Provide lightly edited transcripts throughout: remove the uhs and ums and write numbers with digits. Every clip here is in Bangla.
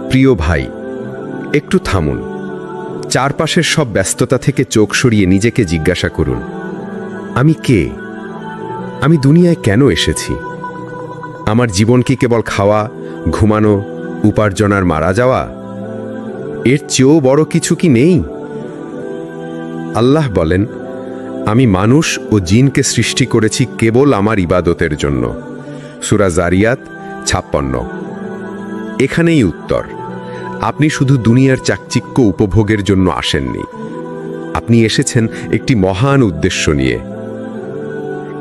প্রিয় ভাই, একটু থামুন। চারপাশের সব ব্যস্ততা থেকে চোখ সরিয়ে নিজেকে জিজ্ঞাসা করুন, আমি কে? আমি দুনিয়ায় কেন এসেছি? আমার জীবন কি কেবল খাওয়া, ঘুমানো, উপার্জন আর মারা যাওয়া? এর চেয়েও বড় কিছু কি নেই? আল্লাহ বলেন, আমি মানুষ ও জিনকে সৃষ্টি করেছি কেবল আমার ইবাদতের জন্য। সূরা যারিয়াত 56। এখানেই উত্তর। আপনি শুধু দুনিয়ার চাকচিক্য উপভোগের জন্য আসেননি, আপনি এসেছেন একটি মহান উদ্দেশ্য নিয়ে।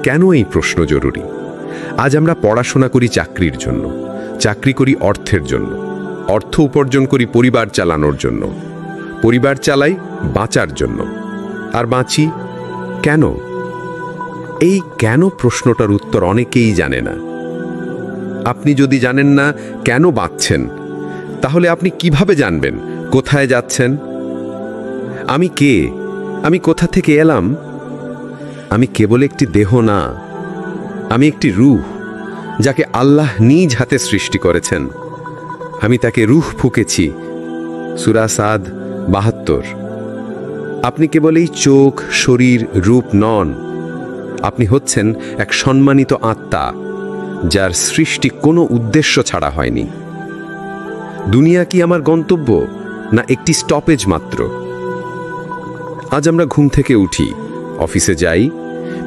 কেন এই প্রশ্ন জরুরি? আজ আমরা পড়াশোনা করি চাকরির জন্য, চাকরি করি অর্থের জন্য, অর্থ উপার্জন করি পরিবার চালানোর জন্য, পরিবার চালাই বাঁচার জন্য, আর বাঁচি কেন? এই কেন প্রশ্নটার উত্তর অনেকেই জানে না। আপনি যদি জানেন না কেন বাঁচছেন, তাহলে আপনি কিভাবে জানবেন কোথায় যাচ্ছেন? আমি কে? আমি কোথা থেকে এলাম? আমি কেবল একটি দেহ না, আমি একটি রূহ, যাকে আল্লাহ নিজ হাতে সৃষ্টি করেছেন। আমি তাকে রূহ ফুঁকেছি। সূরা সাদ 72। আপনি কেবল এই চোখ, শরীর, রূপ নন, আপনি হচ্ছেন এক সম্মানিত আত্মা, যার সৃষ্টি কোনো উদ্দেশ্য ছাড়া হয়নি। দুনিয়া কি আমার গন্তব্য, না একটি স্টপেজ মাত্র? আজ আমরা ঘুম থেকে উঠি, অফিসে যাই,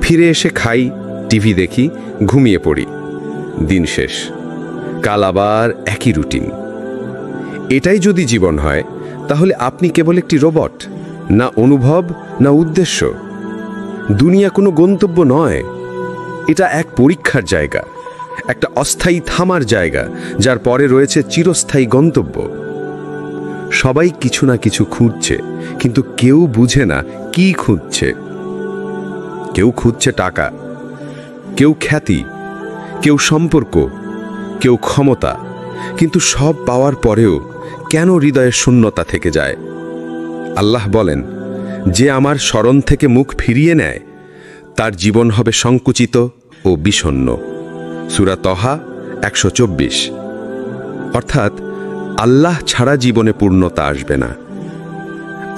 ফিরে এসে খাই, টিভি দেখি, ঘুমিয়ে পড়ি। দিন শেষ, কাল আবার একই রুটিন। এটাই যদি জীবন হয়, তাহলে আপনি কেবল একটি রোবট, না অনুভব, না উদ্দেশ্য। দুনিয়া কোনো গন্তব্য নয়, এটা এক পরীক্ষার জায়গা, একটা অস্থায়ী থামার জায়গা, যার পরে রয়েছে চিরস্থায়ী গন্তব্য। সবাই কিছু না কিছু খুঁজছে, কিন্তু কেউ বুঝে না কি খুঁজছে। কেউ খুঁজছে টাকা, কেউ খ্যাতি, কেউ সম্পর্ক, কেউ ক্ষমতা, কিন্তু সব পাওয়ার পরেও কেন হৃদয়ের শূন্যতা থেকে যায়? আল্লাহ বলেন, যে আমার স্মরণ থেকে মুখ ফিরিয়ে নেয়, তার জীবন হবে সংকুচিত ও বিষণ্ণ। সূরা তহা 124। অর্থাৎ আল্লাহ ছাড়া জীবনে পূর্ণতা আসবে না।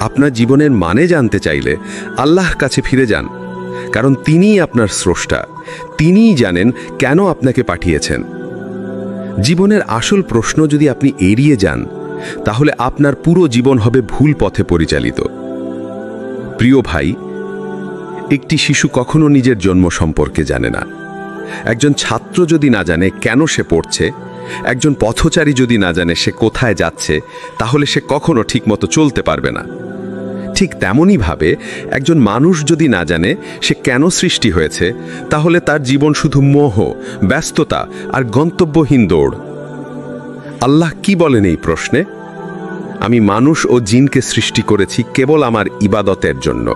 আপনার জীবনের মানে জানতে চাইলে আল্লাহর কাছে ফিরে যান, কারণ তিনিই আপনার স্রষ্টা, তিনিই জানেন কেন আপনাকে পাঠিয়েছেন। জীবনের আসল প্রশ্ন যদি আপনি এড়িয়ে যান, তাহলে আপনার পুরো জীবন হবে ভুল পথে পরিচালিত। প্রিয় ভাই, একটি শিশু কখনো নিজের জন্ম সম্পর্কে জানে না। একজন ছাত্র যদি না জানে কেন সে পড়ছে, একজন পথচারী যদি না জানে সে কোথায় যাচ্ছে, তাহলে সে কখনো ঠিকমতো চলতে পারবে না। ঠিক তেমনই ভাবে একজন মানুষ যদি না জানে সে কেন সৃষ্টি হয়েছে, তাহলে তার জীবন শুধু মোহ, ব্যস্ততা আর গন্তব্যহীন দৌড়। আল্লাহ কি বলেন এই প্রশ্নে? আমি মানুষ ও জিনকে সৃষ্টি করেছি কেবল আমার ইবাদতের জন্য।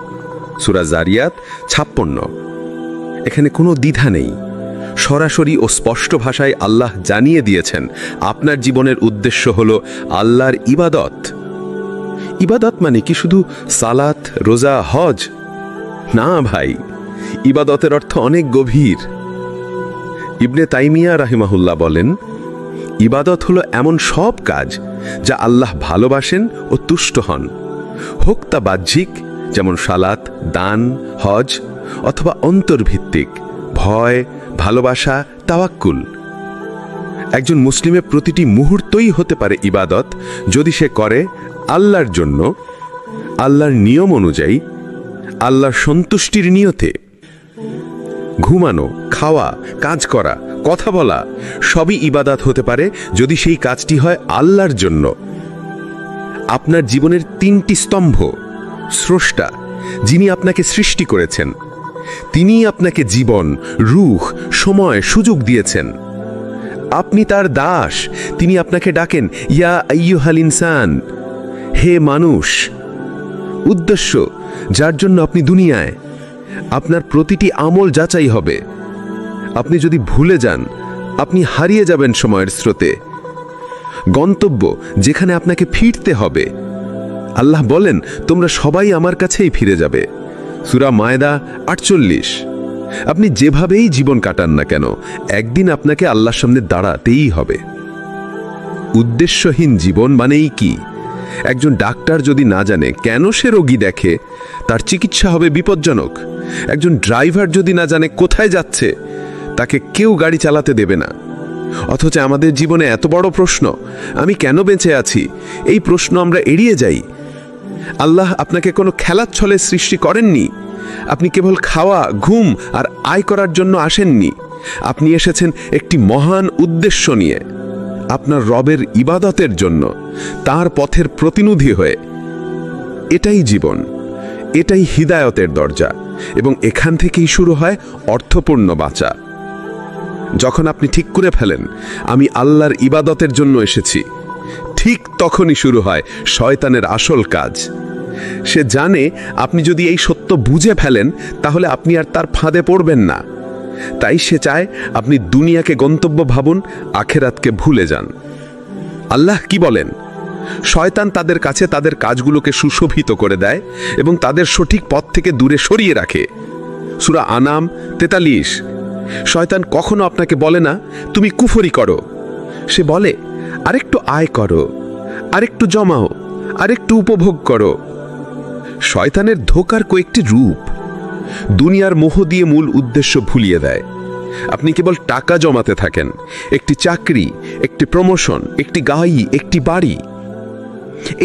সূরা যারিয়াত 56। এখানে কোনো দ্বিধা নেই, সরাসরি ও স্পষ্ট ভাষায় আল্লাহ জানিয়ে দিয়েছেন আপনার জীবনের উদ্দেশ্য হলো আল্লাহর ইবাদত। ইবাদত মানে কি শুধু সালাত, রোজা, হজ? না ভাই, ইবাদতের অর্থ অনেক গভীর। ইবনে তাইমিয়া রাহিমাহুল্লাহ বলেন, ইবাদত হলো এমন সব কাজ যা আল্লাহ ভালোবাসেন ও তুষ্ট হন, হোক তা বাহ্যিক যেমন সালাত, দান, হজ, অথবা অন্তর্ভিত্তিক ভয়, ভালোবাসা, তাওয়াক্কুল। একজন মুসলিমের প্রতিটি মুহূর্তই হতে পারে ইবাদত, যদি সে করে আল্লাহর জন্য, আল্লাহর নিয়ম অনুযায়ী, আল্লাহর সন্তুষ্টির নিয়তে। ঘুমানো, খাওয়া, কাজ করা, কথা বলা সবই ইবাদত হতে পারে যদি সেই কাজটি হয় আল্লাহর জন্য। আপনার জীবনের তিনটি স্তম্ভ, স্রষ্টা যিনি আপনাকে সৃষ্টি করেছেন, তিনিই আপনাকে জীবন, রূহ, সময়, সুযোগ দিয়েছেন। আপনি তার দাস, তিনি আপনাকে ডাকেন, ইয়া আইয়ুহাল ইনসান, হে মানুষ। উদ্দেশ্য, যার জন্য আপনি দুনিয়ায়, আপনার প্রতিটি আমল যাচাই হবে। আপনি যদি ভুলে যান, আপনি হারিয়ে যাবেন সময়ের স্রোতে। গন্তব্য, যেখানে আপনাকে ফিরতে হবে। আল্লাহ বলেন, তোমরা সবাই আমার কাছেই ফিরে যাবে। সূরা মায়দা 48। আপনি যেভাবেই জীবন কাটান না কেন, একদিন আপনাকে আল্লাহর সামনে দাঁড়াতেই হবে। উদ্দেশ্যহীন জীবন মানেই কি? একজন ডাক্তার যদি না জানে কেন সে রোগী দেখে, তার চিকিৎসা হবে বিপজ্জনক। একজন ড্রাইভার যদি না জানে কোথায় যাচ্ছে, তাকে কেউ গাড়ি চালাতে দেবে না। অথচ আমাদের জীবনে এত বড় প্রশ্ন, আমি কেন বেঁচে আছি, এই প্রশ্ন আমরা এড়িয়ে যাই। আল্লাহ আপনাকে কোনো খেলার ছলে সৃষ্টি করেননি। আপনি কেবল খাওয়া, ঘুম আর আয় করার জন্য আসেননি। আপনি এসেছেন একটি মহান উদ্দেশ্য নিয়ে, আপনার রবের ইবাদতের জন্য, তার পথের প্রতিনিধি হয়ে। এটাই জীবন, এটাই হিদায়তের দরজা, এবং এখান থেকেই শুরু হয় অর্থপূর্ণ বাঁচা। যখন আপনি ঠিক করে ফেলেন আমি আল্লাহর ইবাদতের জন্য এসেছি, ঠিক তখনই শুরু হয় শয়তানের আসল কাজ। সে জানে আপনি যদি এই সত্য বুঝে ফেলেন তাহলে আপনি আর তার ফাঁদে পড়বেন না। তাই সে চায় আপনি দুনিয়াকে গন্তব্য ভাবুন, আখেরাতকে ভুলে যান। আল্লাহ কি বলেন? শয়তান তাদের কাছে তাদের কাজগুলোকে সুশোভিত করে দেয় এবং তাদের সঠিক পথ থেকে দূরে সরিয়ে রাখে। সূরা আনাম 43। শয়তান কখনো আপনাকে বলে না তুমি কুফরি করো। সে বলে আরেকটু আয় করো, আরেকটু জমাও, আরেকটু উপভোগ করো। শয়তানের ধোঁকার কয়েকটি রূপ। দুনিয়ার মোহ দিয়ে মূল উদ্দেশ্য ভুলিয়ে দেয়। আপনি কেবল টাকা জমাতে থাকেন, একটি চাকরি, একটি প্রমোশন, একটি গাড়ি, একটি বাড়ি।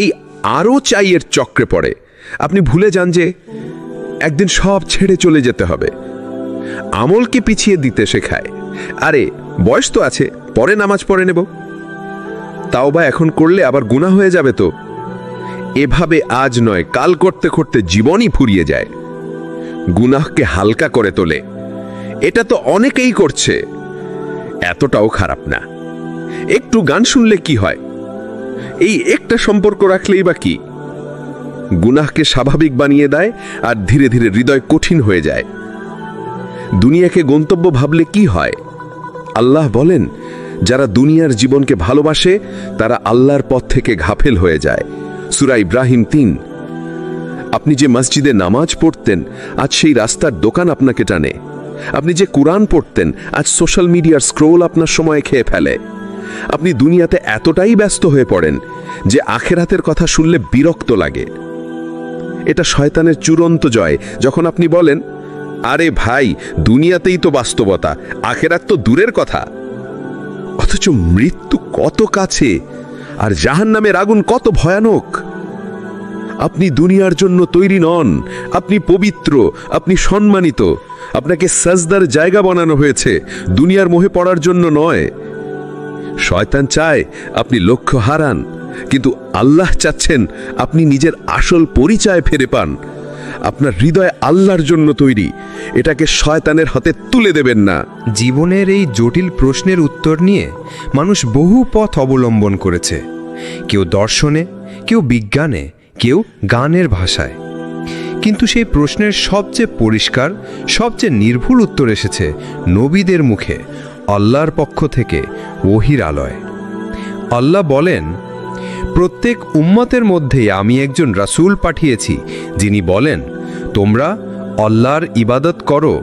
এই আরও চাইয়ের চক্রে পড়ে আপনি ভুলে যান যে একদিন সব ছেড়ে চলে যেতে হবে। আমলকে পিছিয়ে দিতে শেখায়, আরে বয়স তো আছে, পরে নামাজ পড়ে নেব, তাওবা এখন করলে আবার গুনাহ হয়ে যাবে তো। এভাবে আজ নয় কাল করতে করতে জীবনই ফুরিয়ে যায়। গুনাহকে হালকা করে তোলে, এটা তো অনেকেই করছে, এতটাও খারাপ না। একটু গান শুনলে কি হয়? এই একটা সম্পর্ক রাখলেই বা কি? গুনাহকে স্বাভাবিক বানিয়ে দেয় আর ধীরে ধীরে হৃদয় কঠিন হয়ে যায়। দুনিয়াকে গন্তব্য ভাবলে কি হয়? আল্লাহ বলেন, যারা দুনিয়ার জীবনকে ভালোবাসে তারা আল্লাহর পথ থেকে গাফেল হয়ে যায়। সূরা ইব্রাহিম 3। আপনি যে মসজিদে নামাজ পড়তেন, আজ সেই রাস্তার দোকান আপনাকে টানে। আপনি যে কুরআন পড়তেন, আজ সোশ্যাল মিডিয়ার স্ক্রোল আপনার সময় খেয়ে ফেলে। আপনি দুনিয়াতে এতটাই ব্যস্ত হয়ে পড়েন যে আখেরাতের কথা শুনলে বিরক্ত লাগে। এটা শয়তানের চূড়ান্ত জয় যখন আপনি বলেন, আরে ভাই, দুনিয়াতেই তো বাস্তবতা, আখেরাত তো দূরের কথা। অথচ মৃত্যু কত কাছে আর জাহান্নামের আগুন কত ভয়ানক। আপনি দুনিয়ার জন্য তৈরি নন, আপনি পবিত্র, আপনি সম্মানিত। আপনাকে সাজদার জায়গা বানানো হয়েছে, দুনিয়ার মোহে পড়ার জন্য নয়। শয়তান চায় আপনি লক্ষ্য হারান, কিন্তু আল্লাহ চাচ্ছেন আপনি নিজের আসল পরিচয় ফিরে পান। আপনার হৃদয় আল্লাহর জন্য তৈরি, এটাকে শয়তানের হাতে তুলে দেবেন না। জীবনের এই জটিল প্রশ্নের উত্তর নিয়ে মানুষ বহু পথ অবলম্বন করেছে, কেউ দর্শনে, কেউ বিজ্ঞানে, কেউ গানের ভাষায়। কিন্তু সেই প্রশ্নের সবচেয়ে পরিষ্কার, সবচেয়ে নির্ভুল উত্তর এসেছে নবীদের মুখে, আল্লাহর পক্ষ থেকে ওহির আলোয়। আল্লাহ বলেন, প্রত্যেক উম্মতের মধ্যেই আমি একজন রাসূল পাঠিয়েছি, যিনি বলেন তোমরা আল্লাহর ইবাদত করো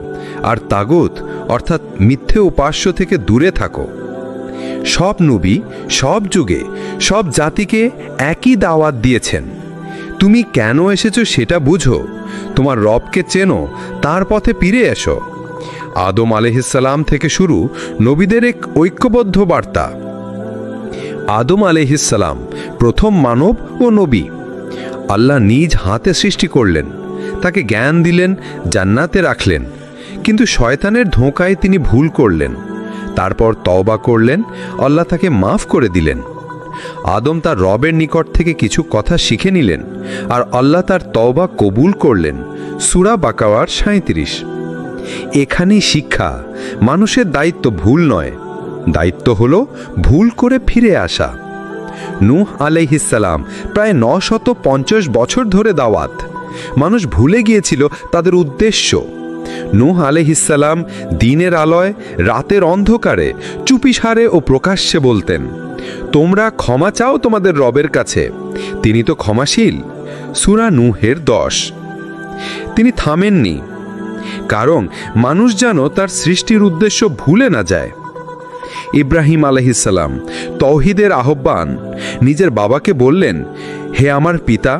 আর তাগুত অর্থাৎ মিথ্যে উপাস্য থেকে দূরে থাকো। সব নবী সব যুগে সব জাতিকে একই দাওয়াত দিয়েছেন, তুমি কেন এসেছো সেটা বুঝো, তোমার রবকে চেনো, তার পথে ফিরে এসো। আদম আলাইহিসসালাম থেকে শুরু নবীদের এক ঐক্যবদ্ধ বার্তা। আদম আলাইহিসসালাম প্রথম মানব ও নবী। আল্লাহ নিজ হাতে সৃষ্টি করলেন, তাকে জ্ঞান দিলেন, জান্নাতে রাখলেন, কিন্তু শয়তানের ধোঁকায় তিনি ভুল করলেন। তারপর তওবা করলেন, আল্লাহ তাকে মাফ করে দিলেন। আদম তার রবের নিকট থেকে কিছু কথা শিখে নিলেন আর আল্লাহ তার তওবা কবুল করলেন। সূরা বাকারার 37। এখানেই শিক্ষা, মানুষের দায়িত্ব ভুল নয়, দায়িত্ব হলো ভুল করে ফিরে আসা। নূহ আলাইহিসসালাম প্রায় 950 বছর ধরে দাওয়াত। মানুষ ভুলে গিয়েছিল তাদের উদ্দেশ্য। নূহ আলাইহিসসালাম দিনের আলোয় রাতের অন্ধকারে চুপিসারে ও প্রকাশ্যে বলতেন, তোমরা ক্ষমা চাও তোমাদের রবের কাছে, তিনি তো ক্ষমাশীল। সূরা নূহের 10। তিনি থামেননি, কারণ মানুষ যেন তার সৃষ্টির উদ্দেশ্য ভুলে না যায়। ইব্রাহিম আলাইহিসসালাম তৌহিদের আহ্বান। নিজের বাবাকে বললেন, হে আমার পিতা,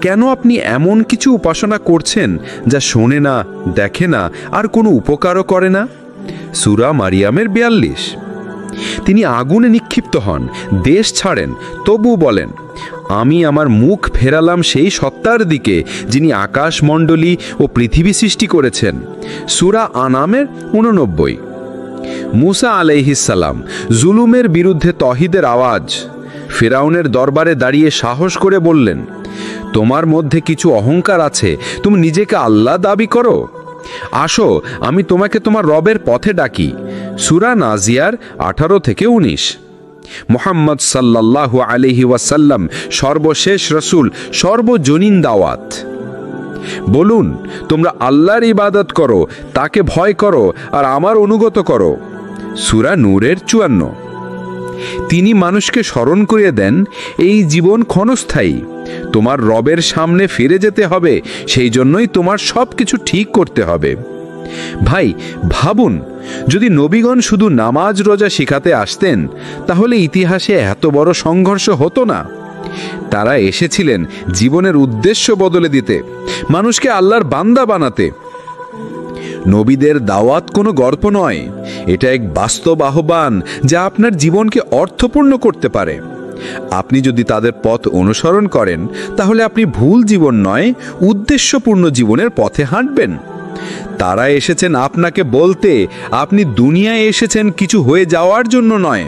কেন আপনি এমন কিছু উপাসনা করছেন যা শোনে না, দেখে না, আর কোনো উপকারও করে না? সূরা মারিয়ামের 42। তিনি আগুনে নিক্ষিপ্ত হন, দেশ ছাড়েন, তবু বলেন, আমি আমার মুখ ফেরালাম সেই সত্তার দিকে যিনি আকাশমণ্ডলী ও পৃথিবী সৃষ্টি করেছেন। সূরা আনামের 89। মুসা আলাইহিসসালাম জুলুমের বিরুদ্ধে তহিদের আওয়াজ। ফিরাউনের দরবারে দাঁড়িয়ে সাহস করে বললেন, তোমার মধ্যে কিছু অহংকার আছে, তুমি নিজেকে আল্লাহ দাবি করো। আসো, আমি তোমাকে তোমার রবের পথে ডাকি। সূরা নাজিয়ার 18 থেকে 19। মুহাম্মদ সাল্লাল্লাহু আলাইহি ওয়াসাল্লাম সর্বশেষ রসূল, সর্বজনীন দাওয়াত। বলুন, তোমরা আল্লাহর ইবাদত করো, তাকে ভয় করো আর আমার অনুগত করো। সূরা নূরের 54। তিনি মানুষকে স্মরণ করিয়ে দেন, এই জীবন ক্ষণস্থায়ী, তোমার রবের সামনে ফিরে যেতে হবে, সেই জন্যই তোমার সব কিছু ঠিক করতে হবে। ভাই, ভাবুন, যদি নবীগণ শুধু নামাজ রোজা শিখাতে আসতেন, তাহলে ইতিহাসে এত বড় সংঘর্ষ হতো না। তারা এসেছিলেন জীবনের উদ্দেশ্য বদলে দিতে, মানুষকে আল্লাহর বান্দা বানাতে। নবীদের দাওয়াত কোনো গল্প নয়, এটা এক বাস্তব আহ্বান যা আপনার জীবনকে অর্থপূর্ণ করতে পারে। আপনি যদি তাদের পথ অনুসরণ করেন, তাহলে আপনি ভুল জীবন নয়, উদ্দেশ্যপূর্ণ জীবনের পথে হাঁটবেন। তারা এসেছেন আপনাকে বলতে, আপনি দুনিয়ায় এসেছেন কিছু হয়ে যাওয়ার জন্য নয়,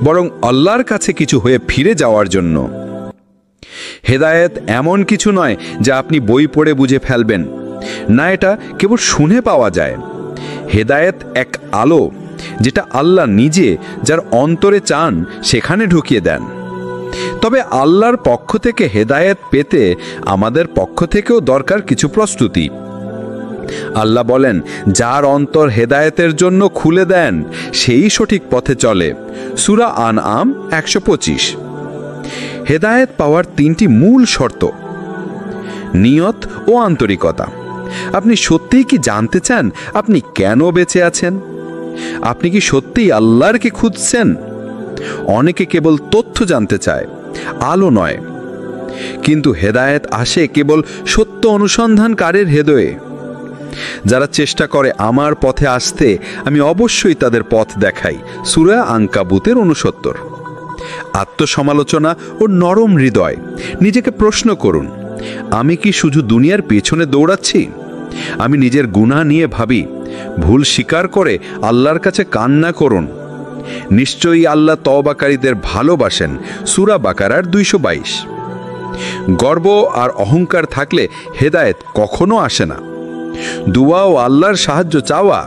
বরং আল্লাহর কাছে কিছু হয়ে ফিরে যাওয়ার জন্য। হেদায়েত এমন কিছু নয় যা আপনি বই পড়ে বুঝে ফেলবেন, না, এটা কেবল শুনে পাওয়া যায়। হেদায়েত এক আলো, যেটা আল্লাহ নিজে যার অন্তরে চান সেখানে ঢুকিয়ে দেন। তবে আল্লাহর পক্ষ থেকে হেদায়েত পেতে আমাদের পক্ষ থেকেও দরকার কিছু প্রস্তুতি। আল্লাহ বলেন, যার অন্তর হেদায়েতের জন্য খুলে দেন, সেই সঠিক পথে চলে। সূরা আনআম 125। হেদায়েত পাওয়ার 3টি মূল শর্ত: নিয়ত ও আন্তরিকতা। আপনি সত্যিই কি জানতে চান আপনি কেন বেঁচে আছেন? আপনি কি সত্যিই আল্লাহকে খুঁজছেন? অনেকে কেবল তথ্য জানতে চায়, আলো নয়। কিন্তু হেদায়েত আসে কেবল সত্য অনুসন্ধানকারীর হৃদয়ে। যারা চেষ্টা করে আমার পথে আসতে, আমি অবশ্যই তাদের পথ দেখাই। সূরা আনকাবুতের 69। আত্মসমালোচনা ও নরম হৃদয়। নিজেকে প্রশ্ন করুন, আমি কি শুধু দুনিয়ার পেছনে দৌড়াচ্ছি? আমি নিজের গুনাহ নিয়ে ভাবি। ভুল স্বীকার করে আল্লাহর কাছে কান্না করুন। নিশ্চয়ই আল্লাহ তওবাকারীদের ভালোবাসেন। সূরা বাকারার 222। গর্ব আর অহংকার থাকলে হেদায়েত কখনো আসে না। দোয়া ও আল্লাহর সাহায্য চাওয়া।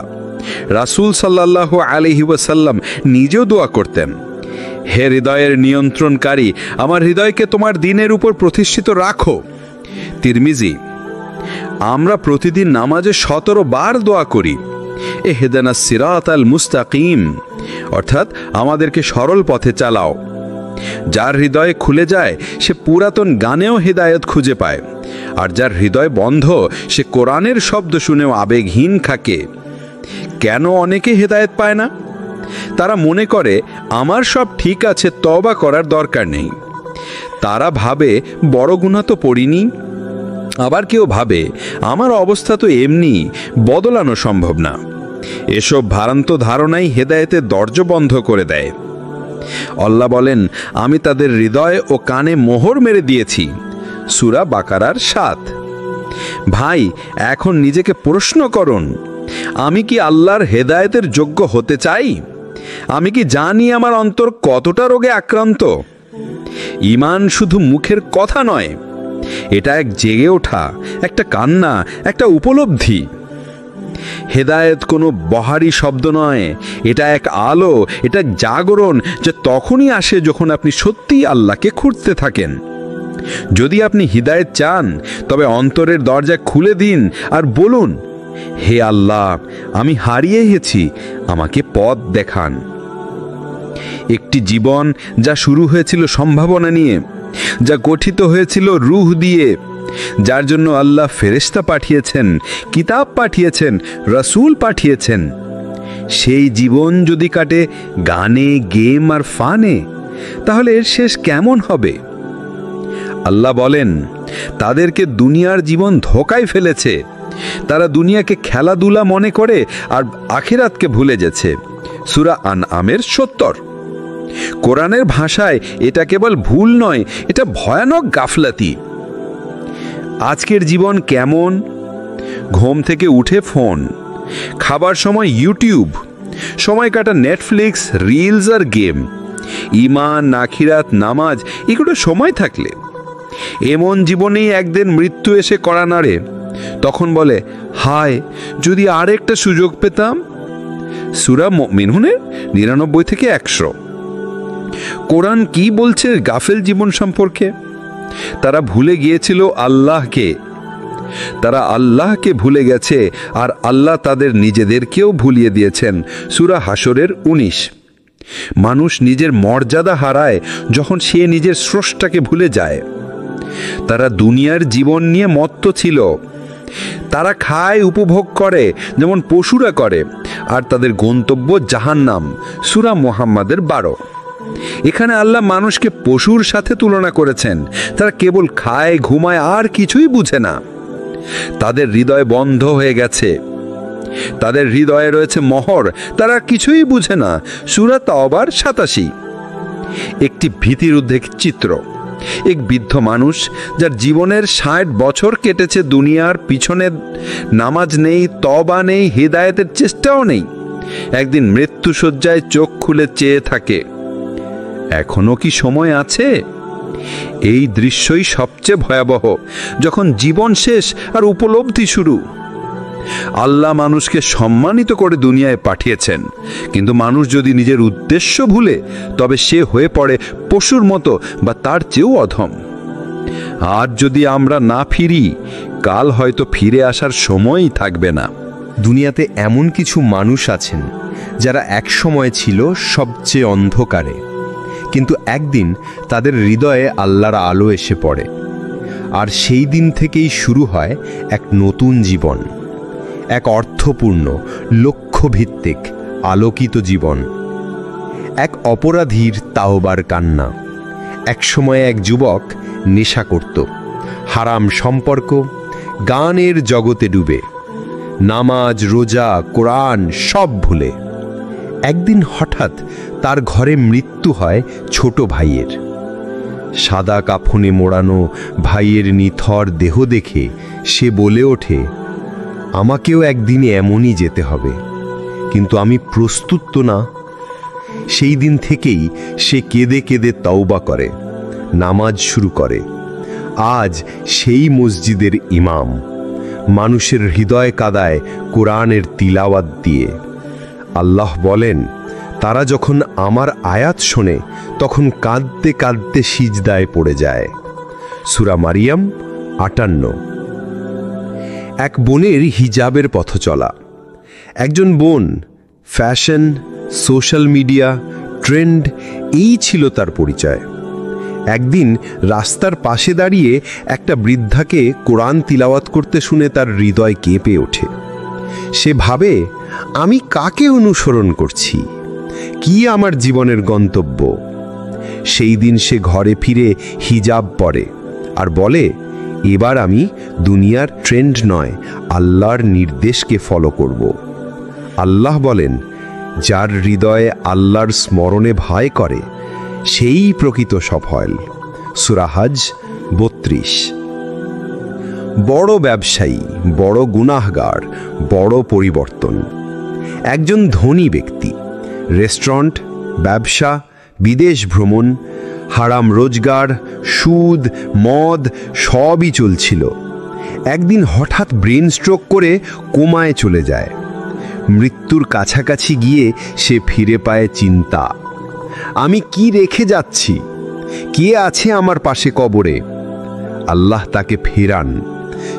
রাসূল সাল্লাল্লাহু আলাইহি ওয়াসাল্লাম নিজেও দোয়া করতেন, হে হৃদয়ের নিয়ন্ত্রণকারী, আমার হৃদয়কে তোমার দ্বীনের উপর প্রতিষ্ঠিত রাখো। তিরমিজি। আমরা প্রতিদিন নামাজে 17 বার দোয়া করি, ইহদিনাস সিরাতাল মুস্তাকিম, অর্থাৎ আমাদেরকে সরল পথে চালাও। যার হৃদয় খুলে যায় সে পুরাতন গানেও হেদায়েত খুঁজে পায়, আর যার হৃদয় বন্ধ সে কোরআনের শব্দ শুনেও আবেগহীন থাকে। কেন অনেকে হেদায়েত পায় না? তারা মনে করে আমার সব ঠিক আছে, তওবা করার দরকার নেই। তারা ভাবে বড় গুনাহ তো পড়িনি। আবার কেউ ভাবে আমার অবস্থা তো এমনি, বদলানো সম্ভব না। এসব ভ্রান্ত ধারণাই হেদায়েতের দরজা বন্ধ করে দেয়। আল্লাহ বলেন, আমি তাদের হৃদয় ও কানে মোহর মেরে দিয়েছি। সূরা বাকারার 7। ভাই, এখন নিজেকে প্রশ্ন করুন, আমি কি আল্লাহর হেদায়েতের যোগ্য হতে চাই? আমি কি জানি আমার অন্তর কতটা রোগে আক্রান্ত? ঈমান শুধু মুখের কথা নয়, এটা এক জেগে ওঠা, একটা কান্না, একটা উপলব্ধি। হেদায়েত কোনো বহারি শব্দ নয়, এটা এক আলো, এটা এক জাগরণ, যা তখনই আসে যখন আপনি সত্যিই আল্লাহকে খুঁজতে থাকেন। যদি আপনি হিদায়েত চান, তবে অন্তরের দরজা খুলে দিন আর বলুন, হে আল্লাহ, আমি হারিয়ে গেছি, আমাকে পথ দেখান। একটি জীবন যা শুরু হয়েছিল সম্ভাবনা নিয়ে, যা গঠিত হয়েছিল রূহ দিয়ে, যার জন্য আল্লাহ ফেরেশতা পাঠিয়েছেন, কিতাব পাঠিয়েছেন, রাসূল পাঠিয়েছেন, সেই জীবন যদি কাটে গানে, গেম আর ফানে, তাহলে এর শেষ কেমন হবে? আল্লাহ বলেন, তাদেরকে দুনিয়ার জীবন ধোঁকায় ফেলেছে। তারা দুনিয়াকে খেলাধুলা মনে করে আর আখিরাতকে ভুলে গেছে। সূরা আনআমের ৭০। কোরআনের ভাষায় এটা কেবল ভুল নয়, এটা ভয়ানক গাফলাতি। আজকের জীবন কেমন? ঘুম থেকে উঠে ফোন, খাবার সময় ইউটিউব, সময় কাটা নেটফ্লিক্স, রিলস আর গেম। ঈমান, আখিরাত, নামাজ এগুলো সময় থাকলে। এমন জীবনেই একদিন মৃত্যু এসে কড়া নাড়ে, তখন বলে, হায় যদি আরেকটা সুযোগ পেতাম। সূরা মুমিনুনের ৯৯ থেকে ১০০। কোরআন কি বলছে গাফেল জীবন সম্পর্কে? তারা ভুলে গিয়েছিল আল্লাহকে। তারা আল্লাহকে ভুলে গেছে, আর আল্লাহ তাদের নিজেদেরকেও ভুলিয়ে দিয়েছেন। সূরা হাশরের ১৯। মানুষ নিজের মর্যাদা হারায় যখন সে নিজের স্রষ্টাকে ভুলে যায়। তারা দুনিয়ার জীবন নিয়ে মত্ত ছিল। তারা খায়, উপভোগ করে যেমন পশুরা করে, আর তাদের গন্তব্য জাহান্নাম। সূরা মুহাম্মাদের ১২। এখানে আল্লাহ মানুষকে পশুর সাথে তুলনা করেছেন। তারা কেবল খায়, ঘুমায়, আর কিছুই বুঝে না। তাদের হৃদয় বন্ধ হয়ে গেছে, তাদের হৃদয়ে রয়েছে মোহর, তারা কিছুই বুঝে না। সূরা তাওবার ৮৭। একটি ভীতিরুদ্ধক চিত্র। এক বৃদ্ধ মানুষ, যার জীবনের ৬০ বছর কেটেছে দুনিয়ার পিছনে, নামাজ নেই, তওবা নেই, হিদায়াতের চেষ্টাও নেই, একদিন মৃত্যুশয্যায় চোখ খুলে চেয়ে থাকে, এখনো কি সময় আছে? এই দৃশ্যই সবচেয়ে ভয়াবহ, যখন জীবন শেষ আর উপলব্ধি শুরু। আল্লাহ মানুষকে সম্মানিত করে দুনিয়ায় পাঠিয়েছেন, কিন্তু মানুষ যদি নিজের উদ্দেশ্য ভুলে, তবে সে হয়ে পড়ে পশুর মতো বা তার চেয়েও অধম। আর যদি আমরা না ফিরি, কাল হয়তো ফিরে আসার সময়ই থাকবে না। দুনিয়াতে এমন কিছু মানুষ আছেন যারা একসময় ছিল সবচেয়ে অন্ধকারে, কিন্তু একদিন তাদের হৃদয়ে আল্লাহর আলো এসে পড়ে, আর সেই দিন থেকেই শুরু হয় এক নতুন জীবন, এক অর্থপূর্ণ, লক্ষ্যভিত্তিক, আলোকিত জীবন। এক অপরাধীর তাওবার কান্না। একসময় এক যুবক নেশা করত, হারাম সম্পর্ক, গানের জগতে ডুবে, নামাজ, রোজা, কোরআন সব ভুলে। একদিন হঠাৎ তার ঘরে মৃত্যু হয় ছোট ভাইয়ের। সাদা কাফনে মোড়ানো ভাইয়ের নিথর দেহ দেখে সে বলে ওঠে, আমাকেও একদিনে এমনই যেতে হবে, কিন্তু আমি প্রস্তুত তো না। সেই দিন থেকেই সে কেঁদে কেঁদে তওবা করে, নামাজ শুরু করে। আজ সেই মসজিদের ইমাম, মানুষের হৃদয় কাদায় কোরআনের তিলাওয়াত দিয়ে। আল্লাহ বলেন, তারা যখন আমার আয়াত শোনে, তখন কাঁদতে কাঁদতে সিজদায় পড়ে যায়। সূরা মারিয়াম ৫৮। এক বোনের হিজাবের পথ চলা। একজন বোন, ফ্যাশন, সোশ্যাল মিডিয়া, ট্রেন্ড, এই ছিল তার পরিচয়। একদিন রাস্তার পাশে দাঁড়িয়ে একটা বৃদ্ধাকে কোরআন তিলাওয়াত করতে শুনে তার হৃদয় কেঁপে ওঠে। সে ভাবে, আমি কাকে অনুসরণ করছি? কি আমার জীবনের গন্তব্য? সেই দিন সে ঘরে ফিরে হিজাব পরে আর বলে, এবার আমি দুনিয়ার ট্রেন্ড নয়, আল্লাহর নির্দেশকে ফলো করব। আল্লাহ বলেন, যার হৃদয়ে আল্লাহর স্মরণে ভয় করে, সেই প্রকৃত সফল। সূরা হজ ৩২। বড় ব্যবসায়ী, বড় গুনাহগার, বড় পরিবর্তন। একজন ধনী ব্যক্তি, রেস্টুরেন্ট, ব্যবসা, বিদেশ ভ্রমণ, হারাম রোজগার, সুদ, মদ সবই চলছিল। একদিন হঠাৎ ব্রেন স্ট্রোক করে কোমায় চলে যায়। মৃত্যুর কাছাকাছি গিয়ে সে ফিরে পায় চিন্তা, আমি কি রেখে যাচ্ছি? কে আছে আমার পাশে কবরে? আল্লাহ তাকে ফেরান,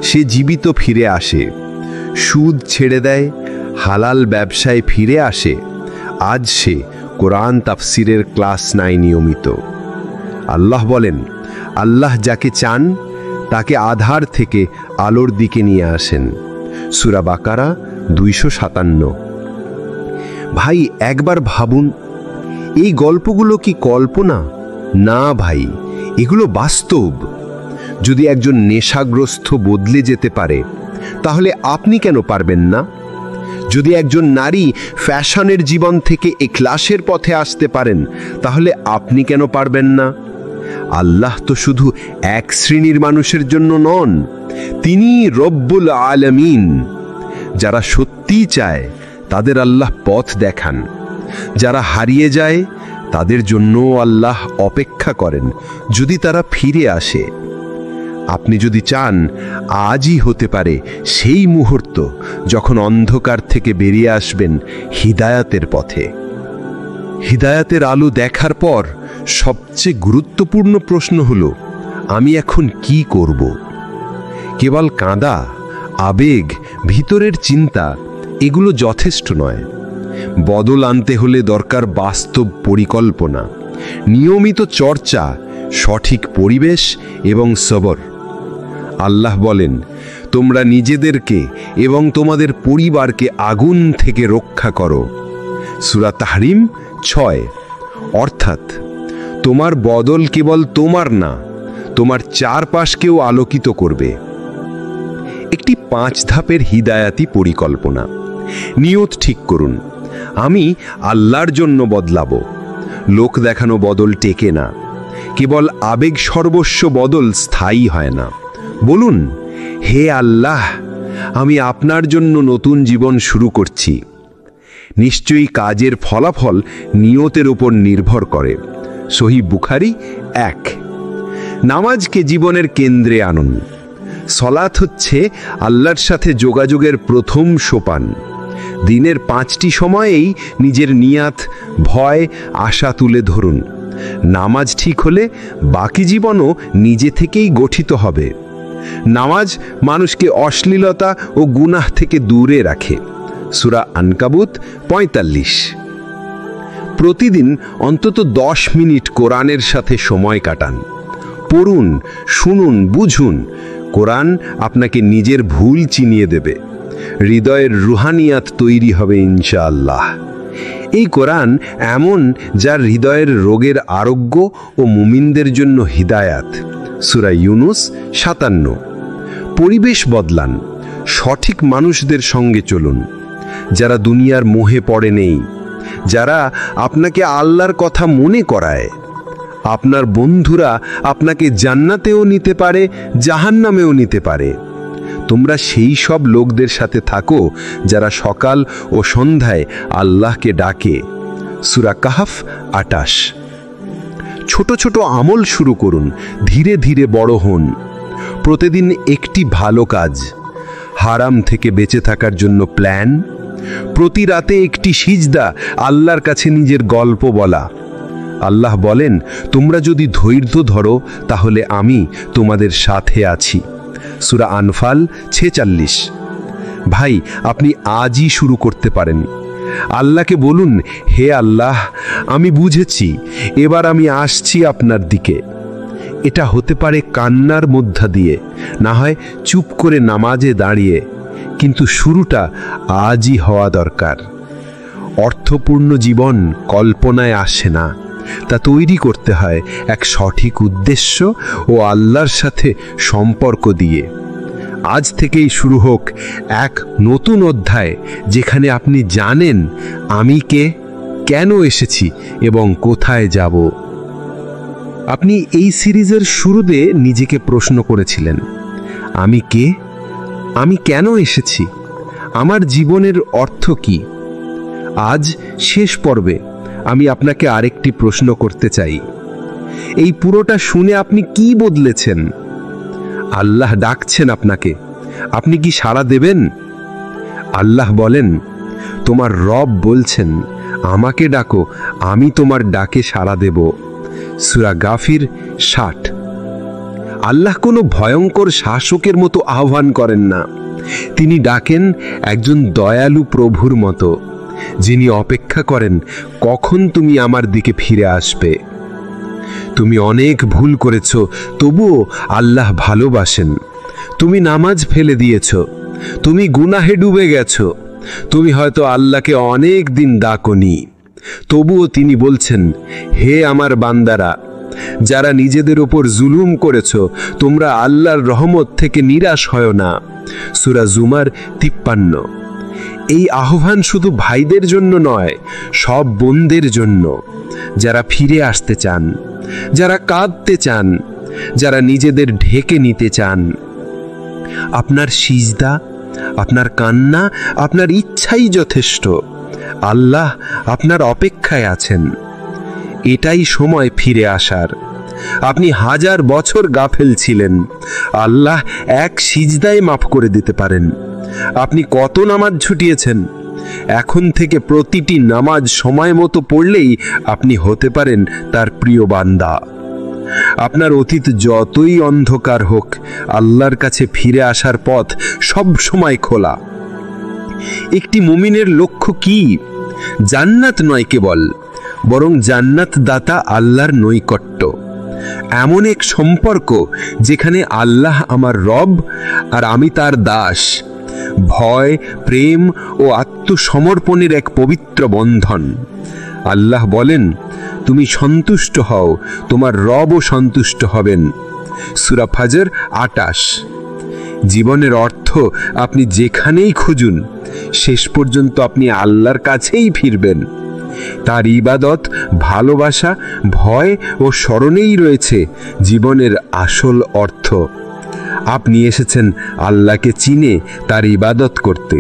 সে জীবিত ফিরে আসে, সুদ ছেড়ে দেয়, হালাল ব্যবসায় ফিরে আসে। আজ সে কোরআন তাফসিরের ক্লাস নেয় নিয়মিত। আল্লাহ বলেন, আল্লাহ যাকে চান তাকে আধার থেকে আলোর দিকে নিয়ে আসেন। সূরা বাকারা 257। ভাই, একবার ভাবুন, এই গল্পগুলো কি কল্পনা? না ভাই, এগুলো বাস্তব। যদি একজন নেশাগ্রস্ত বদলে যেতে পারে, তাহলে আপনি কেন পারবেন না? যদি একজন নারী ফ্যাশনের জীবন থেকে ইখলাসের পথে আসতে পারেন, তাহলে আপনি কেন পারবেন না? আল্লাহ তো শুধু এক শ্রেণীর মানুষের জন্য নন, তিনি রব্বুল আলামিন। যারা সত্যি চায় তাদের আল্লাহ পথ দেখান, যারা হারিয়ে যায় তাদের জন্য আল্লাহ অপেক্ষা করেন যদি তারা ফিরে আসে। আপনি যদি চান, আজই হতে পারে সেই মুহূর্ত যখন অন্ধকার থেকে বেরিয়ে আসবেন হিদায়াতের পথে। হিদায়াতের আলো দেখার পর সবচেয়ে গুরুত্বপূর্ণ প্রশ্ন হলো, আমি এখন কি করব? কেবল কাঁদা, আবেগ, ভিতরের চিন্তা এগুলো যথেষ্ট নয়। বদল আনতে হলে দরকার বাস্তব পরিকল্পনা, নিয়মিত চর্চা, সঠিক পরিবেশ এবং সবর। আল্লাহ বলেন, তোমরা নিজেদেরকে এবং তোমাদের পরিবারকে আগুন থেকে রক্ষা করো। সূরা তাহরিম 6। অর্থাৎ তোমার বদল কেবল তোমার না, তোমার চারপাশকেও আলোকিত করবে। একটি 5 ধাপের হিদায়াতি পরিকল্পনা। নিয়ত ঠিক করুন, আমি আল্লাহর জন্য বদলাবো। লোক দেখানো বদল টেকে না। কেবল আবেগ সর্বস্ব বদল স্থায়ী হয় না। বলুন, হে আল্লাহ, আমি আপনার জন্য নতুন জীবন শুরু করছি। নিশ্চয়ই কাজের ফলাফল নিয়তের উপর নির্ভর করে। সহিহ বুখারী 1। নামাজকে জীবনের কেন্দ্রে আনুন। সলাত হচ্ছে আল্লাহর সাথে যোগাযোগের প্রথম সোপান। দিনের 5টি সময়েই নিজের নিয়াত, ভয়, আশা তুলে ধরুন। নামাজ ঠিক হলে বাকি জীবনও নিজে থেকেই গঠিত হবে। নামাজ মানুষকে অশ্লীলতা ও গুনাহ থেকে দূরে রাখে। সূরা আনকাবুত 45। প্রতিদিন অন্তত 10 মিনিট কোরআনের সাথে সময় কাটান। পড়ুন, শুনুন, বুঝুন। কোরআন আপনাকে নিজের ভুল চিনিয়ে দেবে। হৃদয়ের রুহানিয়াত তৈরি হবে ইনশাআল্লাহ। এই কোরআন এমন, যার হৃদয়ের রোগের আরোগ্য ও মুমিনদের জন্য হিদায়াত। সূরা ইউনুস 57। পরিবেশ বদলান। সঠিক মানুষদের সঙ্গে চলুন, যারা দুনিয়ার মোহে পড়ে নেই, যারা আপনাকে আল্লাহর কথা মনে করায়। আপনার বন্ধুরা আপনাকে জান্নাতেও নিতে পারে, জাহান্নামেও নিতে পারে। তোমরা সেই সব লোকদের সাথে থাকো যারা সকাল ও সন্ধ্যায় আল্লাহকে ডাকে। সূরা কাহফ 28। ছোট ছোট আমল শুরু করুন, ধীরে ধীরে বড় হন। প্রতিদিন একটি ভালো কাজ, হারাম থেকে বেঁচে থাকার জন্য প্ল্যান, প্রতি রাতে একটি সিজদা, আল্লাহর কাছে নিজের গল্প বলা। আল্লাহ বলেন, তোমরা যদি ধৈর্য ধরো তাহলে আমি তোমাদের সাথে আছি। সূরা আনফাল 46। ভাই, আপনি আজই শুরু করতে পারেন। আল্লাহকে বলুন, হে আল্লাহ, আমি বুঝেছি, এবার আমি আসছি আপনার দিকে। এটা হতে পারে কান্নার মধ্য দিয়ে, না হয় চুপ করে নামাজে দাঁড়িয়ে, কিন্তু শুরুটা আজই হওয়া দরকার। অর্থপূর্ণ জীবন কল্পনায় আসে না, তা তৈরি করতে হয় এক সঠিক উদ্দেশ্য ও আল্লাহর সাথে সম্পর্ক দিয়ে। আজ থেকেই শুরু হোক এক নতুন অধ্যায়, যেখানে আপনি জানেন আমি কে, কেন এসেছি এবং কোথায় যাব। আপনি এই সিরিজের শুরুতে নিজেকে প্রশ্ন করেছিলেন, আমি কে, আমি কেন এসেছি, আমার জীবনের অর্থ কি? আজ শেষ পর্বে আমি আপনাকে আরেকটি প্রশ্ন করতে চাই। এই পুরোটা শুনে আপনি কি বদলেছেন? আল্লাহ ডাকছেন আপনাকে, আপনি কি সাড়া দেবেন? আল্লাহ বলেন, তোমার রব বলছেন, আমাকে ডাকো, আমি তোমার ডাকে সাড়া দেব। সূরা গাফির 60। আল্লাহ কোনো ভয়ঙ্কর শাসকের মতো আহ্বান করেন না। তিনি ডাকেন একজন দয়ালু প্রভুর মতো, যিনি অপেক্ষা করেন কখন তুমি আমার দিকে ফিরে আসবে। তুমি অনেক ভুল করেছ, তবুও আল্লাহ ভালোবাসেন। তুমি নামাজ ফেলে দিয়েছ, তুমি গুনাহে ডুবে গেছ, তুমি হয়তো আল্লাহকে অনেক দিন ডাকনি, তবুও তিনি বলছেন, হে আমার বান্দারা, যারা নিজেদের ওপর জুলুম করেছ, তোমরা আল্লাহর রহমত থেকে নিরাশ হয় না। সূরা জুমার 53। এই আহ্বান শুধু ভাইদের জন্য নয়, সব বোনদের জন্য, যারা ফিরে আসতে চান, যারা কাঁদতে চান, যারা নিজেদের ঢেকে নিতে চান। আপনার সিজদা, আপনার কান্না, আপনার ইচ্ছাই যথেষ্ট। আল্লাহ আপনার অপেক্ষায় আছেন। এটাই সময় ফিরে আসার। আপনি 1000 বছর গাফেল ছিলেন, আল্লাহ এক সিজদায় মাফ করে দিতে পারেন। আপনি কত নামাজ ছুটিয়েছেন? এখন থেকে প্রতিটি নামাজ সময় মতো পড়লেই আপনি হতে পারেন তার প্রিয় বান্দা। আপনার অতীত যতই অন্ধকার হোক, আল্লাহর কাছে ফিরে আসার পথ সব সময় খোলা। একটি মুমিনের লক্ষ্য কি? জান্নাত নয় কেবল, বরং জান্নাত দাতা আল্লাহর নৈকট্য। এমন এক সম্পর্ক যেখানে আল্লাহ আমার রব আর আমি তার দাস। ভয়, প্রেম ও আত্মসমর্পণের এক পবিত্র বন্ধন। আল্লাহ বলেন, তুমি সন্তুষ্ট হও, তোমার রবও সন্তুষ্ট হবেন। সূরা ফাজর 28। জীবনের অর্থ আপনি যেখানেই খুঁজুন, শেষ পর্যন্ত আপনি আল্লাহর কাছেই ফিরবেন। তার ইবাদত, ভালোবাসা, ভয় ও স্মরণেই রয়েছে জীবনের আসল অর্থ। আপনি এসেছেন আল্লাহকে চিনে তার ইবাদত করতে,